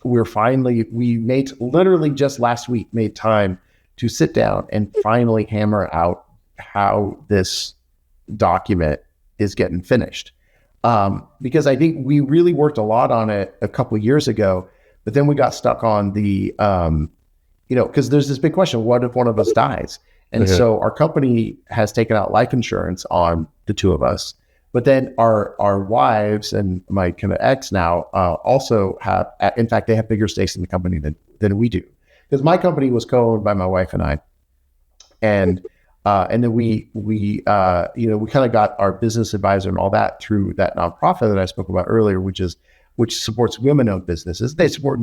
we made, literally just last week, made time to sit down and finally hammer out how this document is getting finished. Because I think we really worked a lot on it a couple of years ago, but then we got stuck on the, because there's this big question, what if one of us dies? And so our company has taken out life insurance on the two of us, But then our wives and my kind of ex now also have, in fact, they have bigger stakes in the company than we do, because my company was co-owned by my wife and I, and then we kind of got our business advisor and all that through that nonprofit that I spoke about earlier, which supports women-owned businesses. They support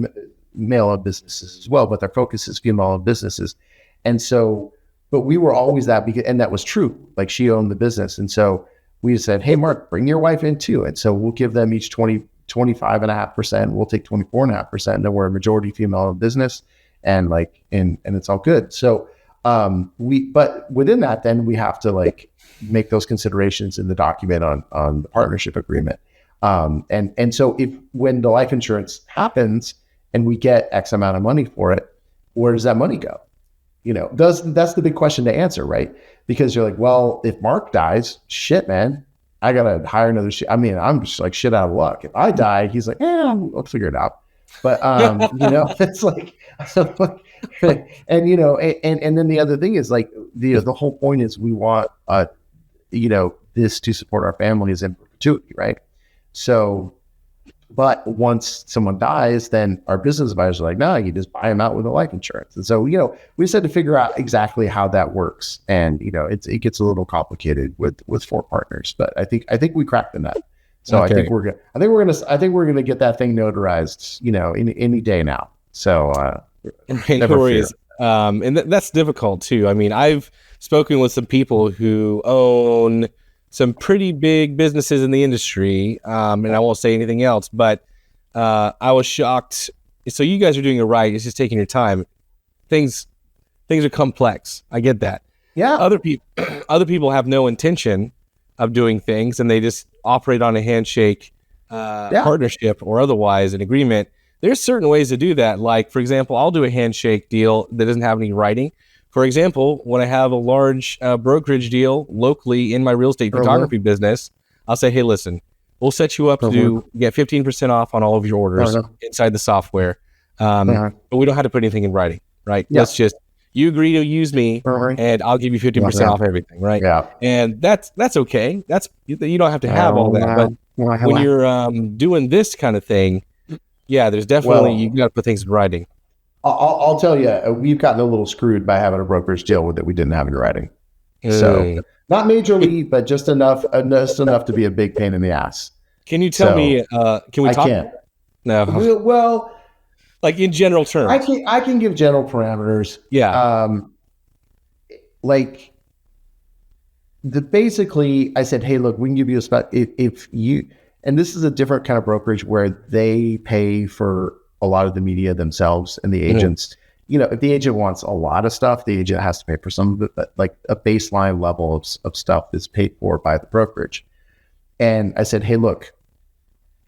male-owned businesses as well, but their focus is female-owned businesses. And so, but we were always that, and that was true. Like, she owned the business, and so we said, "Hey, Mark, bring your wife in too." And so we'll give them each 25.5%. We'll take 24.5%. And then we're a majority female-owned business, and it's all good. So but within that, then we have to like make those considerations in the document on the partnership agreement. And so when the life insurance happens and we get X amount of money for it, where does that money go? That's the big question to answer, right? Because you're like, well, if Mark dies, shit, man, I gotta hire another shit. I mean, I'm just like shit out of luck. If I die, he's like, I'll figure it out. But it's like, and and then the other thing is like the whole point is we want this to support our families in perpetuity, right? So, but once someone dies, then our business advisors are like, no, you just buy them out with a life insurance. And so, we just had to figure out exactly how that works. And, it gets a little complicated with 4 partners, but I think we cracked the nut. So okay. I think we're gonna get that thing notarized, in any day now. So, no worries. And that's difficult too. I mean, I've spoken with some people who own some pretty big businesses in the industry, and I won't say anything else, but I was shocked. So you guys are doing it right. It's just taking your time. Things are complex. I get that. Yeah. Other people have no intention of doing things, and they just operate on a handshake partnership or otherwise an agreement. There's certain ways to do that. Like, for example, I'll do a handshake deal that doesn't have any writing. For example, when I have a large brokerage deal locally in my real estate photography business, I'll say, hey, listen, we'll set you up to get 15% off on all of your orders inside the software. But we don't have to put anything in writing, right? Yeah. Let's just, you agree to use me and I'll give you 15% off everything, right? Yeah. And that's okay. You don't have to have all that. But when you're doing this kind of thing, yeah, there's definitely, you got to put things in writing. I'll tell you, we've gotten a little screwed by having a brokerage deal that we didn't have in writing. So not majorly, but just enough to be a big pain in the ass. Can you tell me? Can we talk? I can't. No. Well, like in general terms, I can give general parameters. Yeah. Basically, I said, hey, look, we can give you a spot if you. And this is a different kind of brokerage where they pay for a lot of the media themselves, and the agents, if the agent wants a lot of stuff, the agent has to pay for some of it, but like a baseline level of stuff that's paid for by the brokerage. And I said, hey, look,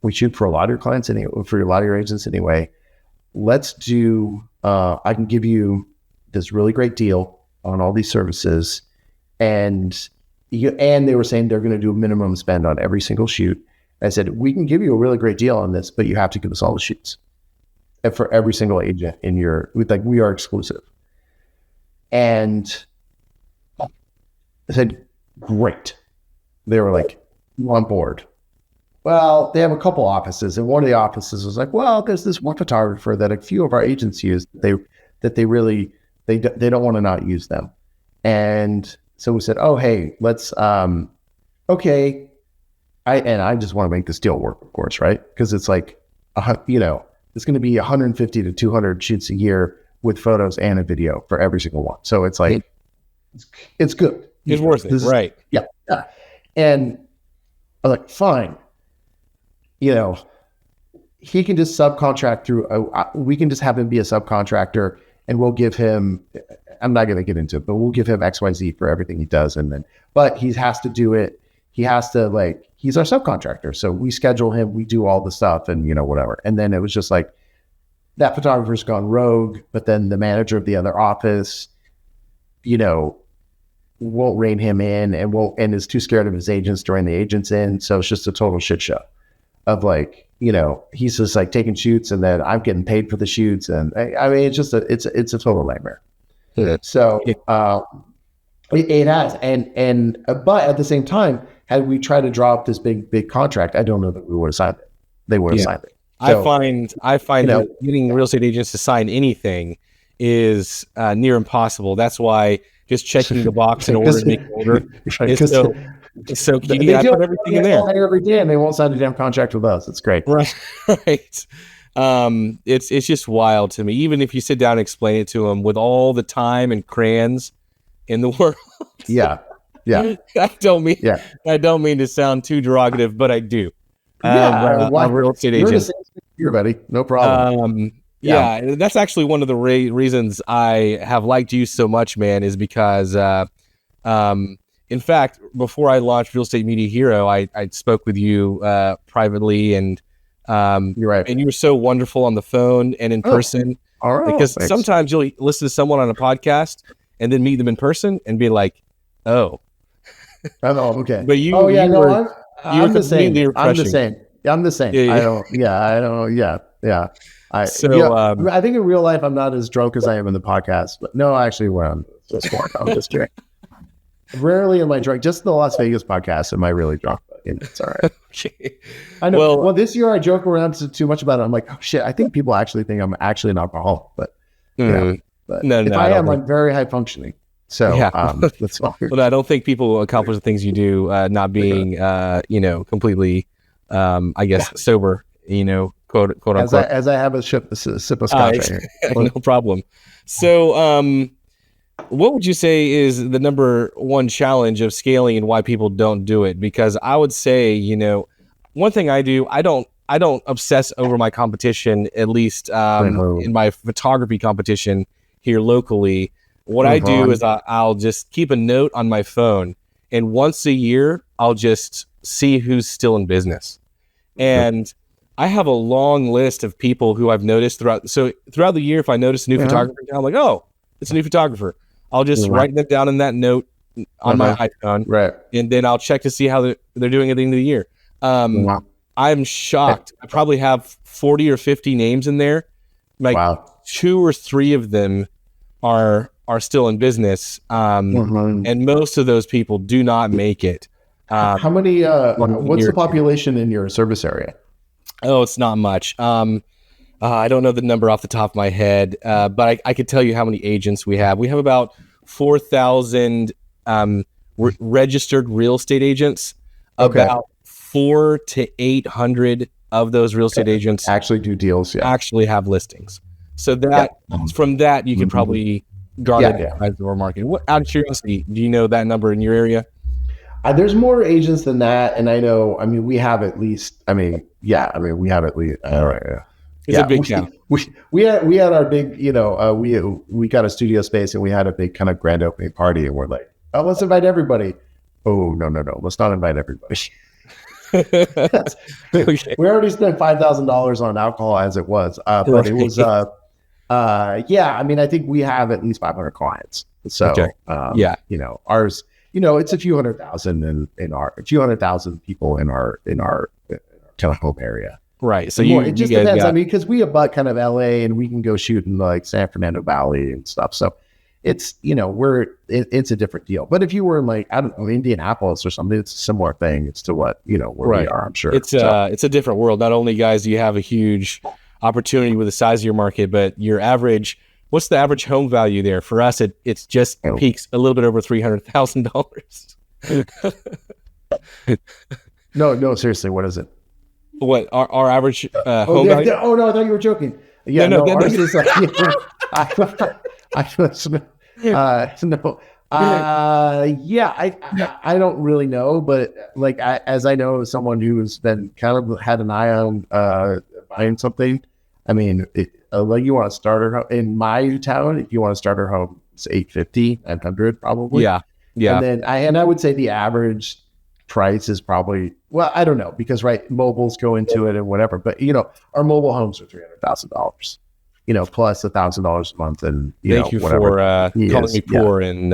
we shoot for a lot of your clients anyway, for a lot of your agents anyway. Let's do, I can give you this really great deal on all these services. And they were saying they're going to do a minimum spend on every single shoot. I said, we can give you a really great deal on this, but you have to give us all the shoots. And for every single agent we are exclusive. And I said, great. They were like, on board. Well, they have a couple offices, and one of the offices was like, well, there's this one photographer that a few of our agents use that they really, they don't want to not use them. And so we said, oh, hey, let's, okay. I just want to make this deal work, of course, right? Because it's like, it's going to be 150 to 200 shoots a year with photos and a video for every single one. So it's like, it's good. It's worth it, right? Yeah. And I was like, fine. He can just subcontract through, we can just have him be a subcontractor, and we'll give him, I'm not going to get into it, but we'll give him XYZ for everything he does. But he has to do it. He has to he's our subcontractor. So we schedule him, we do all the stuff and, whatever. And then it was just like, that photographer's gone rogue, but then the manager of the other office, won't rein him in and is too scared of his agents to rein the agents in. So it's just a total shit show of he's just like taking shoots, and then I'm getting paid for the shoots. And I mean, it's just it's a total nightmare. So, it has. But at the same time, had we tried to draw up this big contract, I don't know that we would have signed it. They would have signed it. So, I find you know, that getting real estate agents to sign anything is near impossible. That's why just checking the box in order to make an order is so key. I put everything in there every day, and they won't sign a damn contract with us. It's great. Right. It's just wild to me. Even if you sit down and explain it to them with all the time and crayons in the world. Yeah. I don't mean to sound too derogative, but I do. I'm a real estate agent. You're buddy, no problem. Yeah, that's actually one of the reasons I have liked you so much, man, is because, in fact, before I launched Real Estate Media Hero, I spoke with you privately, and you're right. And you were so wonderful on the phone and in person. All right, because sometimes you'll listen to someone on a podcast and then meet them in person and be like, "Oh, okay." But you, I'm the same. I'm the same. I'm the same. Yeah. I think in real life I'm not as drunk as I am in the podcast. But no, actually, I'm just kidding. Rarely am I drunk. Just the Las Vegas podcast am I really drunk. But it's all right. Okay. I know. Well, this year I joke around too much about it. I'm like, oh shit! I think people actually think I'm actually an alcoholic, but if I am, I'm very high functioning. So that's all. Well, I don't think people accomplish the things you do not being, completely, I guess, sober. Quote unquote. As I have a sip of scotch right here. No problem. So, what would you say is the number one challenge of scaling and why people don't do it? Because I would say, one thing I do, I don't obsess over my competition, at least in my photography competition here locally. What I do is I'll just keep a note on my phone, and once a year, I'll just see who's still in business. And I have a long list of people who I've noticed throughout the year. If I notice a new photographer, I'm like, oh, it's a new photographer. I'll just write them down in that note on my iPhone, right? And then I'll check to see how they're doing at the end of the year. I'm shocked. I probably have 40 or 50 names in there. Like 2 or 3 of them are still in business, and most of those people do not make it. How many? What's the population in your service area? Oh, it's not much. I don't know the number off the top of my head, but I could tell you how many agents we have. We have about 4,000 registered real estate agents. Okay. About 400 to 800 of those real estate agents actually do deals. Yeah. Actually have listings. So that from that you can probably garner the size of our market. Out of curiosity, do you know that number in your area? There's more agents than that, and I know. I mean, we have at least. We have at least. It's a big town. We had our big. We got a studio space, and we had a big kind of grand opening party, and we're like, oh, let's invite everybody. Oh, no, let's not invite everybody. Okay. We already spent $5,000 on alcohol as it was, but it was. I think we have at least 500 clients. So ours. It's a few 100,000 a few 100,000 people in our kind of home area. Right. So it just depends. I mean, because we abut kind of LA, and we can go shoot in like San Fernando Valley and stuff. So it's it's a different deal. But if you were in like, I don't know, Indianapolis or something, it's a similar thing. It's to what where we are. I'm sure it's a different world. Not only, guys, do you have a huge opportunity with the size of your market, but your average. What's the average home value there? For us, it's just peaks a little bit over $300,000. No, seriously, what is it? What our average home value? Oh no, I thought you were joking. Yeah, ours is like. I don't really know, but like as I know someone who's been kind of had an eye on buying something. I mean, like you want to start her home in my town. If you want to start her home, it's 850, 900 probably. Yeah. And then I would say the average price is probably, well, I don't know, because mobiles go into it and whatever. But our mobile homes are $300,000. Plus $1,000 a month, and thank you whatever. For calling me poor in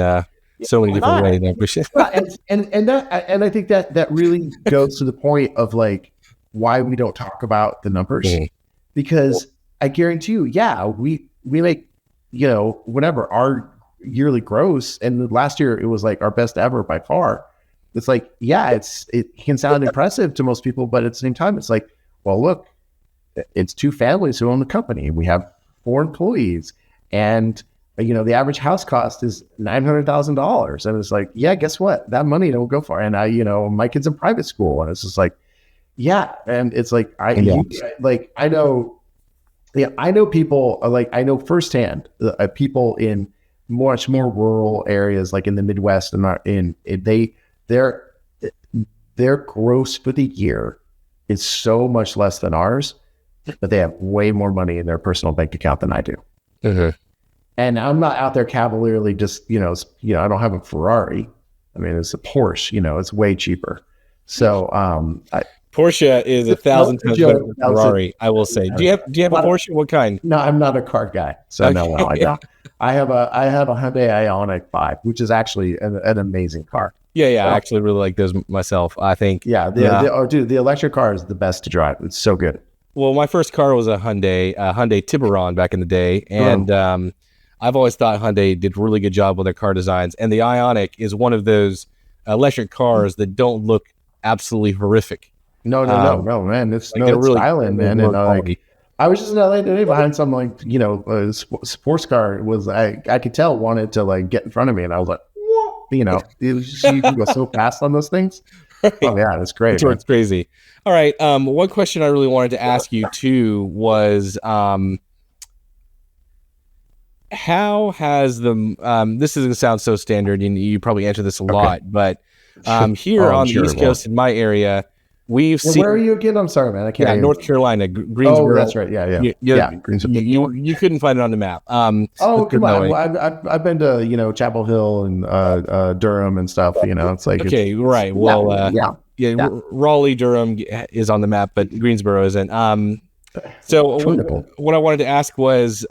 so many different ways. I appreciate it. And I think that really goes to the point of like why we don't talk about the numbers. Because I guarantee you, we make, whatever our yearly gross, and last year it was like our best ever by far. it's like, yeah, it can sound impressive to most people, but at the same time, it's like, well, look, it's two families who own the company. We have 4 employees, and the average house cost is $900,000. And it's like, yeah, guess what? That money don't go far. And my kid's in private school, and it's just like, yeah. And it's like, I know people, like, I know firsthand people in much more rural areas, like in the Midwest, and their gross for the year is so much less than ours, but they have way more money in their personal bank account than I do. Mm-hmm. And I'm not out there cavalierly just, I don't have a Ferrari. I mean, it's a Porsche, it's way cheaper. So, Porsche is 1,000 times better than Ferrari, I will say. Do you have a Porsche? What kind? No, I'm not a car guy. So okay. No, I don't. I have a Hyundai Ioniq 5, which is actually an amazing car. Yeah. I actually really like those myself. I think. Yeah. The electric car is the best to drive. It's so good. Well, my first car was a Hyundai Tiburon back in the day. And I've always thought Hyundai did a really good job with their car designs. And the Ioniq is one of those electric cars that don't look absolutely horrific. No, man. It's really styling, man. And I was just in LA today behind some a sports car I could tell wanted to like get in front of me, and I was like, it was just, you can go so fast on those things. Right. Oh yeah, that's great. It's crazy. All right. One question I really wanted to ask you too was, how has this is going to sound so standard, and you probably answer this a lot, but here on the East Coast in my area, we've seen. Where are you again? I'm sorry, man. I can't. Yeah, North Carolina, Greensboro. Oh, that's right. Yeah. Greensboro. You couldn't find it on the map. Come on. I've been to Chapel Hill and Durham and stuff. It's like right. Well, Raleigh, Durham is on the map, but Greensboro isn't. So what I wanted to ask was,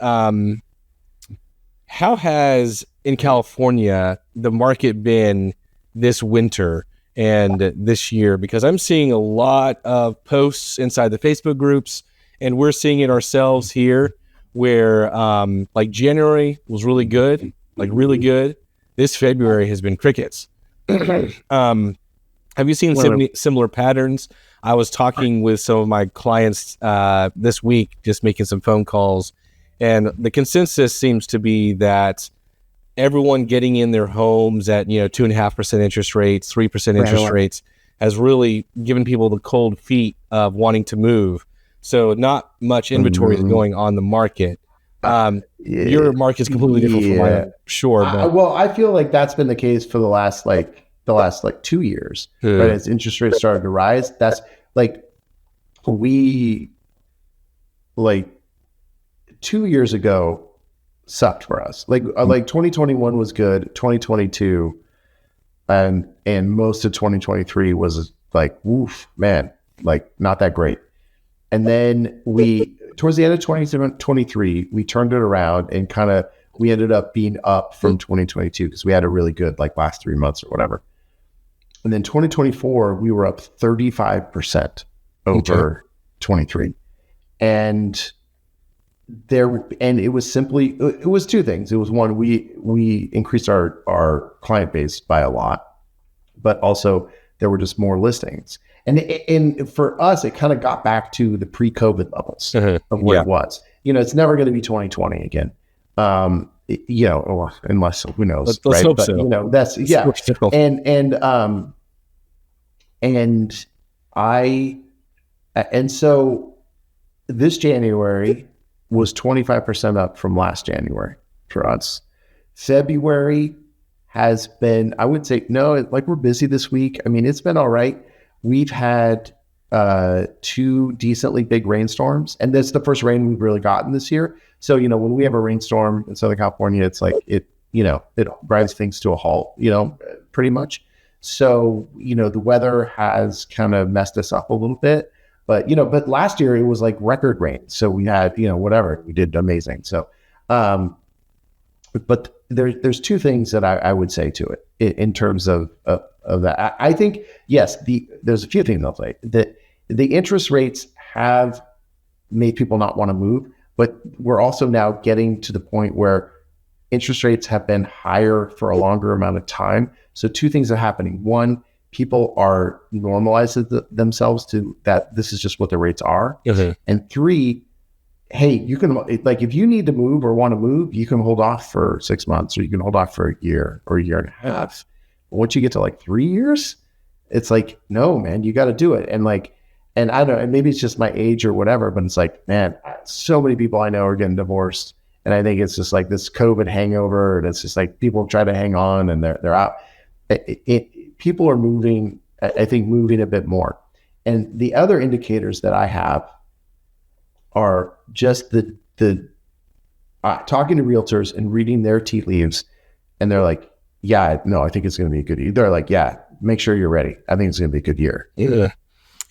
how has in California the market been this winter and this year? Because I'm seeing a lot of posts inside the Facebook groups, and we're seeing it ourselves here, where like January was really good. This February has been crickets. Have you seen similar patterns? I was talking with some of my clients this week, just making some phone calls, and the consensus seems to be that everyone getting in their homes at 2.5% interest rates, 3% interest rates has really given people the cold feet of wanting to move. So not much inventory is going on the market. Your market is completely different from mine, sure. But I feel like that's been the case for the last 2 years, right? As interest rates started to rise, that's like 2 years ago sucked for us. Like 2021 was good, 2022 and most of 2023 was like, woof, man, like not that great. And then towards the end of 2023, we turned it around and we ended up being up from 2022 because we had a really good last 3 months or whatever. And then 2024, we were up 35% over 23. And it was two things. It was one, we increased our client base by a lot, but also there were just more listings. And for us, it kind of got back to the pre-COVID levels of where it was. It's never going to be 2020 again. Unless who knows, let's right? hope but, so. That's and so this January was 25% up from last January for us. February has been, I would say, we're busy this week. I mean, it's been all right. We've had 2 decently big rainstorms, and that's the first rain we've really gotten this year. So, when we have a rainstorm in Southern California, it's like it drives things to a halt, pretty much. So, the weather has kind of messed us up a little bit. But last year it was like record rain. So we had, we did amazing. So, but there's 2 things that I would say to it in terms of that. I think, yes, there's a few things I'll say. That the interest rates have made people not want to move, but we're also now getting to the point where interest rates have been higher for a longer amount of time. So 2 things are happening. One, people are normalizing themselves to that. This is just what the rates are. Mhm. And 3, hey, you can, like, if you need to move or want to move, you can hold off for 6 months, or you can hold off for a year or a year and a half. But once you get to like 3 years, it's like, no, man, you got to do it. And like, and I don't know, maybe it's just my age or whatever, but it's like, man, so many people I know are getting divorced. And I think it's just like this COVID hangover. And it's just like people try to hang on and they're out. People are moving, I think, moving a bit more. And the other indicators that I have are just the talking to realtors and reading their tea leaves. And they're like, yeah, no, I think it's going to be a good year. They're like, yeah, make sure you're ready. I think it's going to be a good year. Yeah,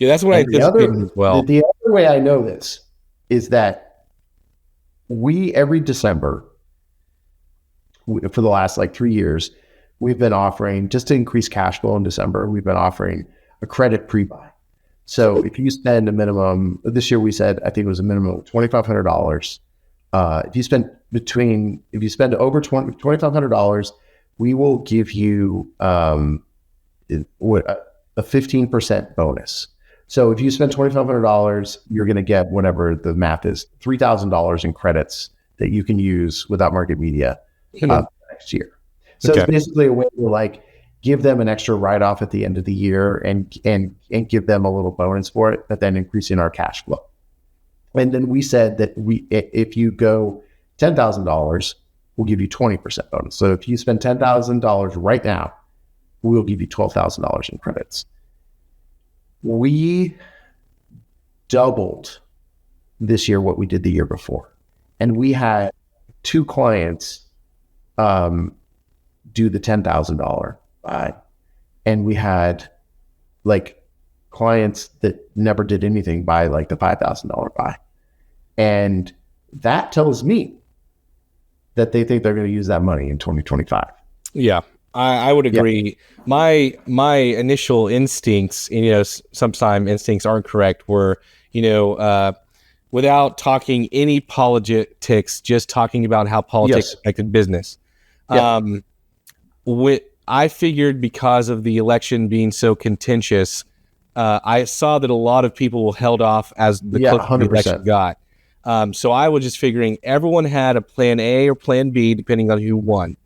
that's what I anticipated as well. The other way I know this is that every December, for the last like 3 years, we've been offering, just to increase cash flow in December, we've been offering a credit pre-buy. So if you spend a minimum, this year we said, I think it was a minimum of $2,500. If you spend over $2,500, we will give you a 15% bonus. So if you spend $2,500, you're going to get whatever the math is, $3,000 in credits that you can use without market media next year. So It's basically a way to like give them an extra write-off at the end of the year and give them a little bonus for it, but then increasing our cash flow. And then we said that if you go $10,000, we'll give you 20% bonus. So if you spend $10,000 right now, we'll give you $12,000 in credits. We doubled this year what we did the year before. And we had 2 clients do the $10,000 buy. And we had like clients that never did anything buy like the $5,000 buy. And that tells me that they think they're going to use that money in 2025. Yeah, I would agree. Yeah. My initial instincts, sometimes instincts aren't correct, were, without talking any politics, just talking about how politics affected business. Yeah. I figured because of the election being so contentious, I saw that a lot of people held off as the closer the election got. So I was just figuring everyone had a plan A or plan B, depending on who won.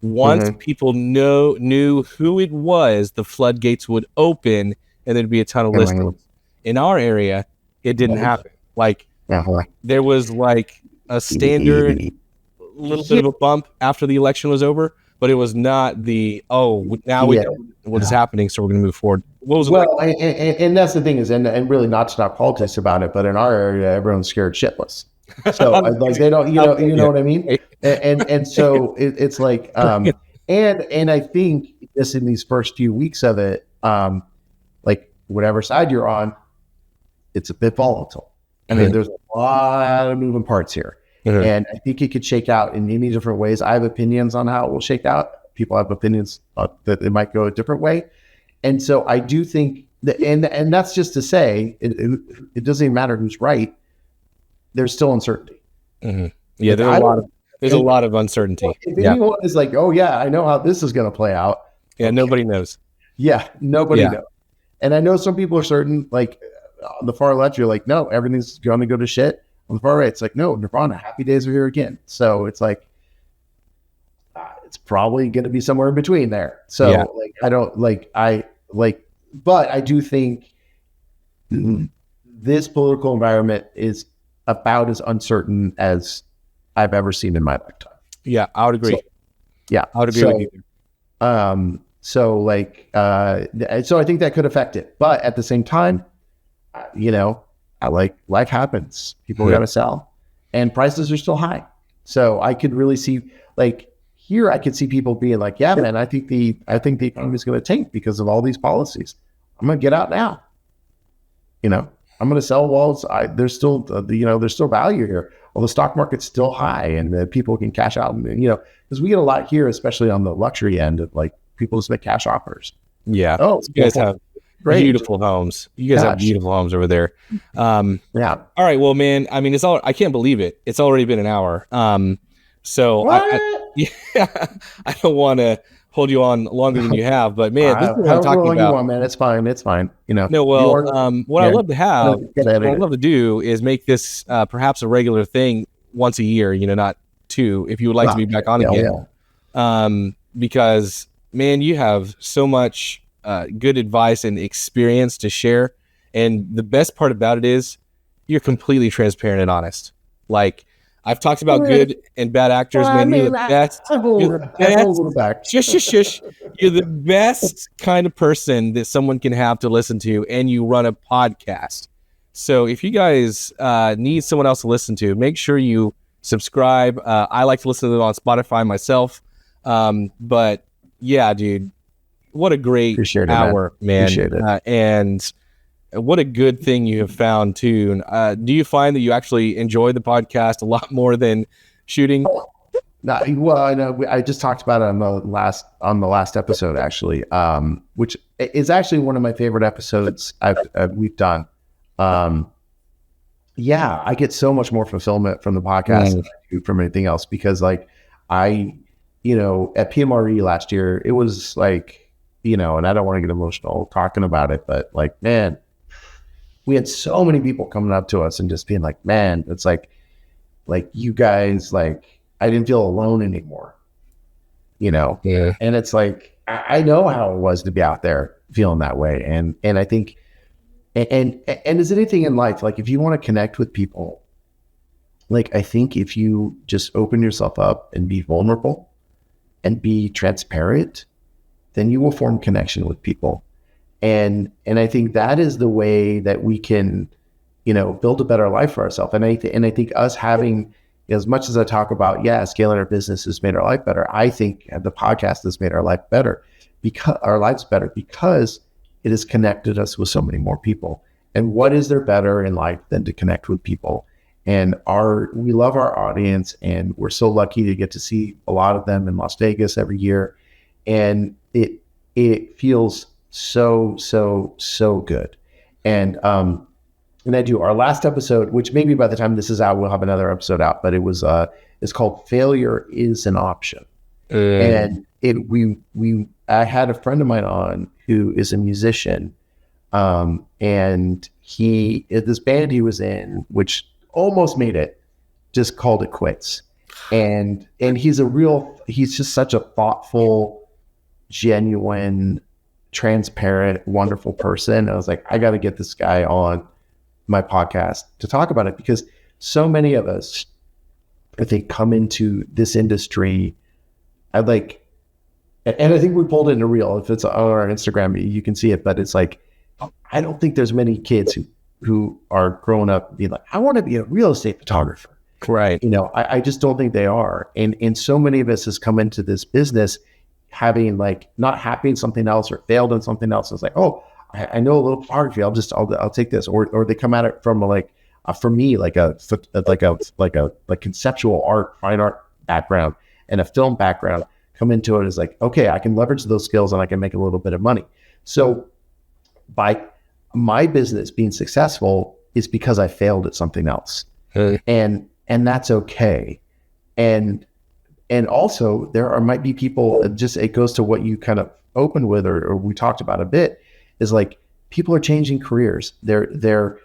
Once people knew who it was, the floodgates would open and there'd be a ton of listings. In our area, it didn't happen. Like there was like a standard little bit of a bump after the election was over, but it was not the, now we know what is happening, so we're going to move forward. What was it and that's the thing is, and really not to talk politics about it, but in our area, everyone's scared shitless. So like they don't, you know what I mean? And so it's like, and I think just in these first few weeks of it, like whatever side you're on, it's a bit volatile. I mean, there's a lot of moving parts here. And I think it could shake out in many different ways. I have opinions on how it will shake out. People have opinions that it might go a different way. And so I do think that, and that's just to say, it doesn't even matter who's right. There's still uncertainty. Mm-hmm. Yeah, there's a lot of uncertainty. If anyone is like, oh yeah, I know how this is going to play out. Yeah, nobody knows. Yeah, nobody knows. And I know some people are certain, like on the far left, you're like, no, everything's going to go to shit. On the far right, it's like, no, Nirvana, happy days are here again. So it's like, it's probably going to be somewhere in between there. So but I do think this political environment is about as uncertain as I've ever seen in my lifetime. Yeah, I would agree. I would agree with you. So I think that could affect it. But at the same time, life happens. People got to sell, and prices are still high. So I could really see, like here, I could see people being like, "Yeah, man, I think the economy is going to tank because of all these policies. I'm going to get out now. I'm going to sell walls. There's still there's still value here. Well, the stock market's still high, and people can cash out. And because we get a lot here, especially on the luxury end, of like people just make cash offers. Yeah. Oh, you guys have beautiful homes. You guys have beautiful homes over there. All right. Well, man, I mean, I can't believe it. It's already been an hour. So I don't want to hold you on longer than you have, but man, this is what I'm However talking long you about. want, man. It's fine. It's fine. You know. No, You well, are- what I yeah, love to have, get at what I it. love to do is make this perhaps a regular thing once a year. Not two. If you would like to be back on Yeah, again, yeah. because man, you have so much good advice and experience to share, and the best part about it is you're completely transparent and honest. Like I've talked about good and bad actors, Well, man. I You're mean, the best. I hold You're the a best. little back. Shush, shush, shush. You're the best kind of person that someone can have to listen to, and you run a podcast. So if you guys need someone else to listen to, make sure you subscribe. I like to listen to them on Spotify myself. But yeah, dude, what a great Appreciate it, man. hour, man. Appreciate it. And what a good thing you have found too. Do you find that you actually enjoy the podcast a lot more than shooting? No, well, I know I just talked about it on the last episode, actually, which is actually one of my favorite episodes we've done. Yeah, I get so much more fulfillment from the podcast than I do from anything else because, like, at PMRE last year, it was like, and I don't want to get emotional talking about it, but like, man, we had so many people coming up to us and just being like, man, it's like you guys, like, I didn't feel alone anymore, Yeah. and it's like, I know how it was to be out there feeling that way. And I think, and as anything in life, like if you want to connect with people, like, I think if you just open yourself up and be vulnerable and be transparent, then you will form connection with people. And I think that is the way that we can, build a better life for ourselves. And I think us having, as much as I talk about, scaling our business has made our life better. I think the podcast has made our life better because it has connected us with so many more people. And what is there better in life than to connect with people? And we love our audience, and we're so lucky to get to see a lot of them in Las Vegas every year. And it feels so good. And I do our last episode, which maybe by the time this is out, we'll have another episode out, but it's called Failure is an Option. And I had a friend of mine on who is a musician. And this band he was in, which almost made it, just called it quits. And he's just such a thoughtful, genuine, transparent, wonderful person. I was like, I got to get this guy on my podcast to talk about it, because so many of us, I think, come into this industry. And I think we pulled in a reel. If it's on our Instagram, you can see it, but it's like, I don't think there's many kids who are growing up being like, I want to be a real estate photographer. Right. I just don't think they are. And so many of us has come into this business having, like, not happy in something else or failed in something else. It's like, oh, I know a little photography. I'll take this. Or they come at it from for me, like a conceptual art, fine art background and a film background, come into it as like, okay, I can leverage those skills and I can make a little bit of money. So by my business being successful is because I failed at something else. And that's okay. And also there might be people, it goes to what you kind of opened with, or we talked about a bit, is like, people are changing careers. They're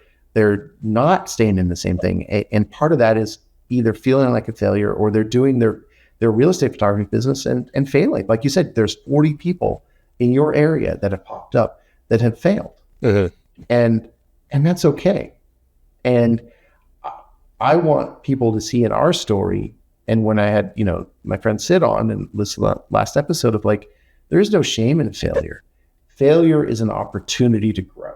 not staying in the same thing. And part of that is either feeling like a failure, or they're doing their real estate photography business and failing. Like you said, there's 40 people in your area that have popped up that have failed. And that's okay. And I want people to see in our story, and when I had, my friend Sid on and listen to the last episode, of like, there's no shame in failure. Failure is an opportunity to grow.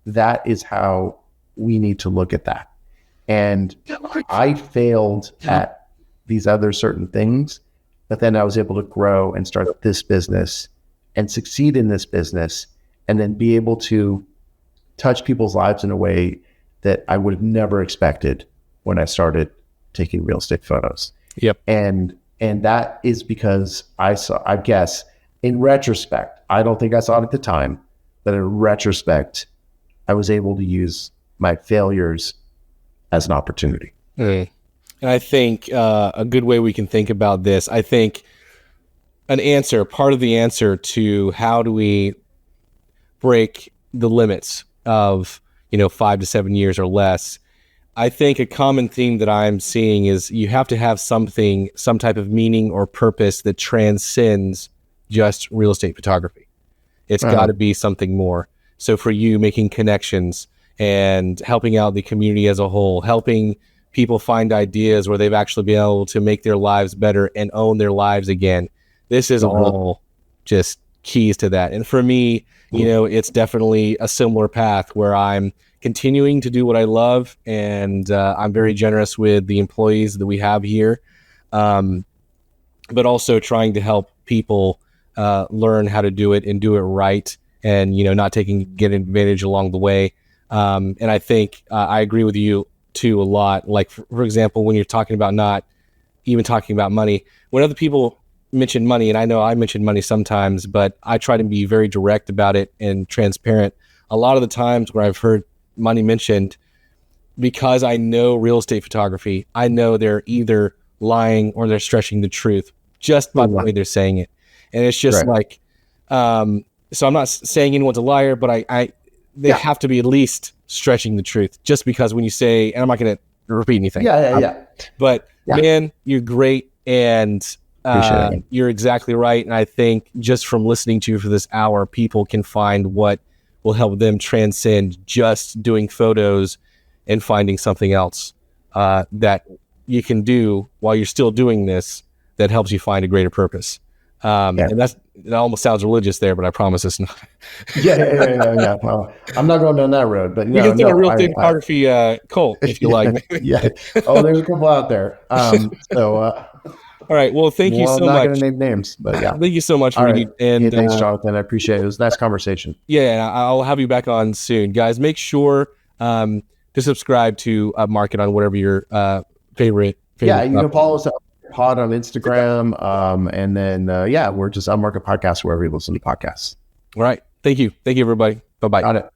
That is how we need to look at that. And I failed at these other certain things, but then I was able to grow and start this business and succeed in this business, and then be able to touch people's lives in a way that I would have never expected when I started taking real estate photos. Yep. And that is because I guess in retrospect, I don't think I saw it at the time, but in retrospect, I was able to use my failures as an opportunity. And I think a good way we can think about this, I think part of the answer to how do we break the limits of, 5 to 7 years or less. I think a common theme that I'm seeing is you have to have some type of meaning or purpose that transcends just real estate photography. It's got to be something more. So for you, making connections and helping out the community as a whole, helping people find ideas where they've actually been able to make their lives better and own their lives again. This is all just keys to that. And for me, it's definitely a similar path where I'm continuing to do what I love, and I'm very generous with the employees that we have here, but also trying to help people learn how to do it and do it right, and not get advantage along the way. And I think I agree with you too a lot. Like for example, when you're talking about not even talking about money, when other people mention money, and I know I mention money sometimes, but I try to be very direct about it and transparent. A lot of the times where I've heard money mentioned, because I know real estate photography, I know they're either lying or they're stretching the truth just by the way they're saying it. And it's just like, so I'm not saying anyone's a liar, but they have to be at least stretching the truth, just because when you say, and I'm not going to repeat anything. But man, you're great. And you're exactly right. And I think just from listening to you for this hour, people can find what will help them transcend just doing photos and finding something else that you can do while you're still doing this that helps you find a greater purpose. And it almost sounds religious there, but I promise it's not. Yeah. Well, I'm not going down that road, but you can do a real estate photography cult if you like. Oh, there's a couple out there. All right. Well, thank you so much. I'm not going to name names, but yeah. Thank you so much, Rudy. Right. And thanks, Jonathan. I appreciate it. It was a nice conversation. Yeah, I'll have you back on soon. Guys, make sure to subscribe to Upmarket on whatever your favorite. Yeah, you can follow us at Pod on Instagram. And then, we're just Upmarket Podcast wherever you listen to podcasts. All right. Thank you. Thank you, everybody. Bye-bye. Got it.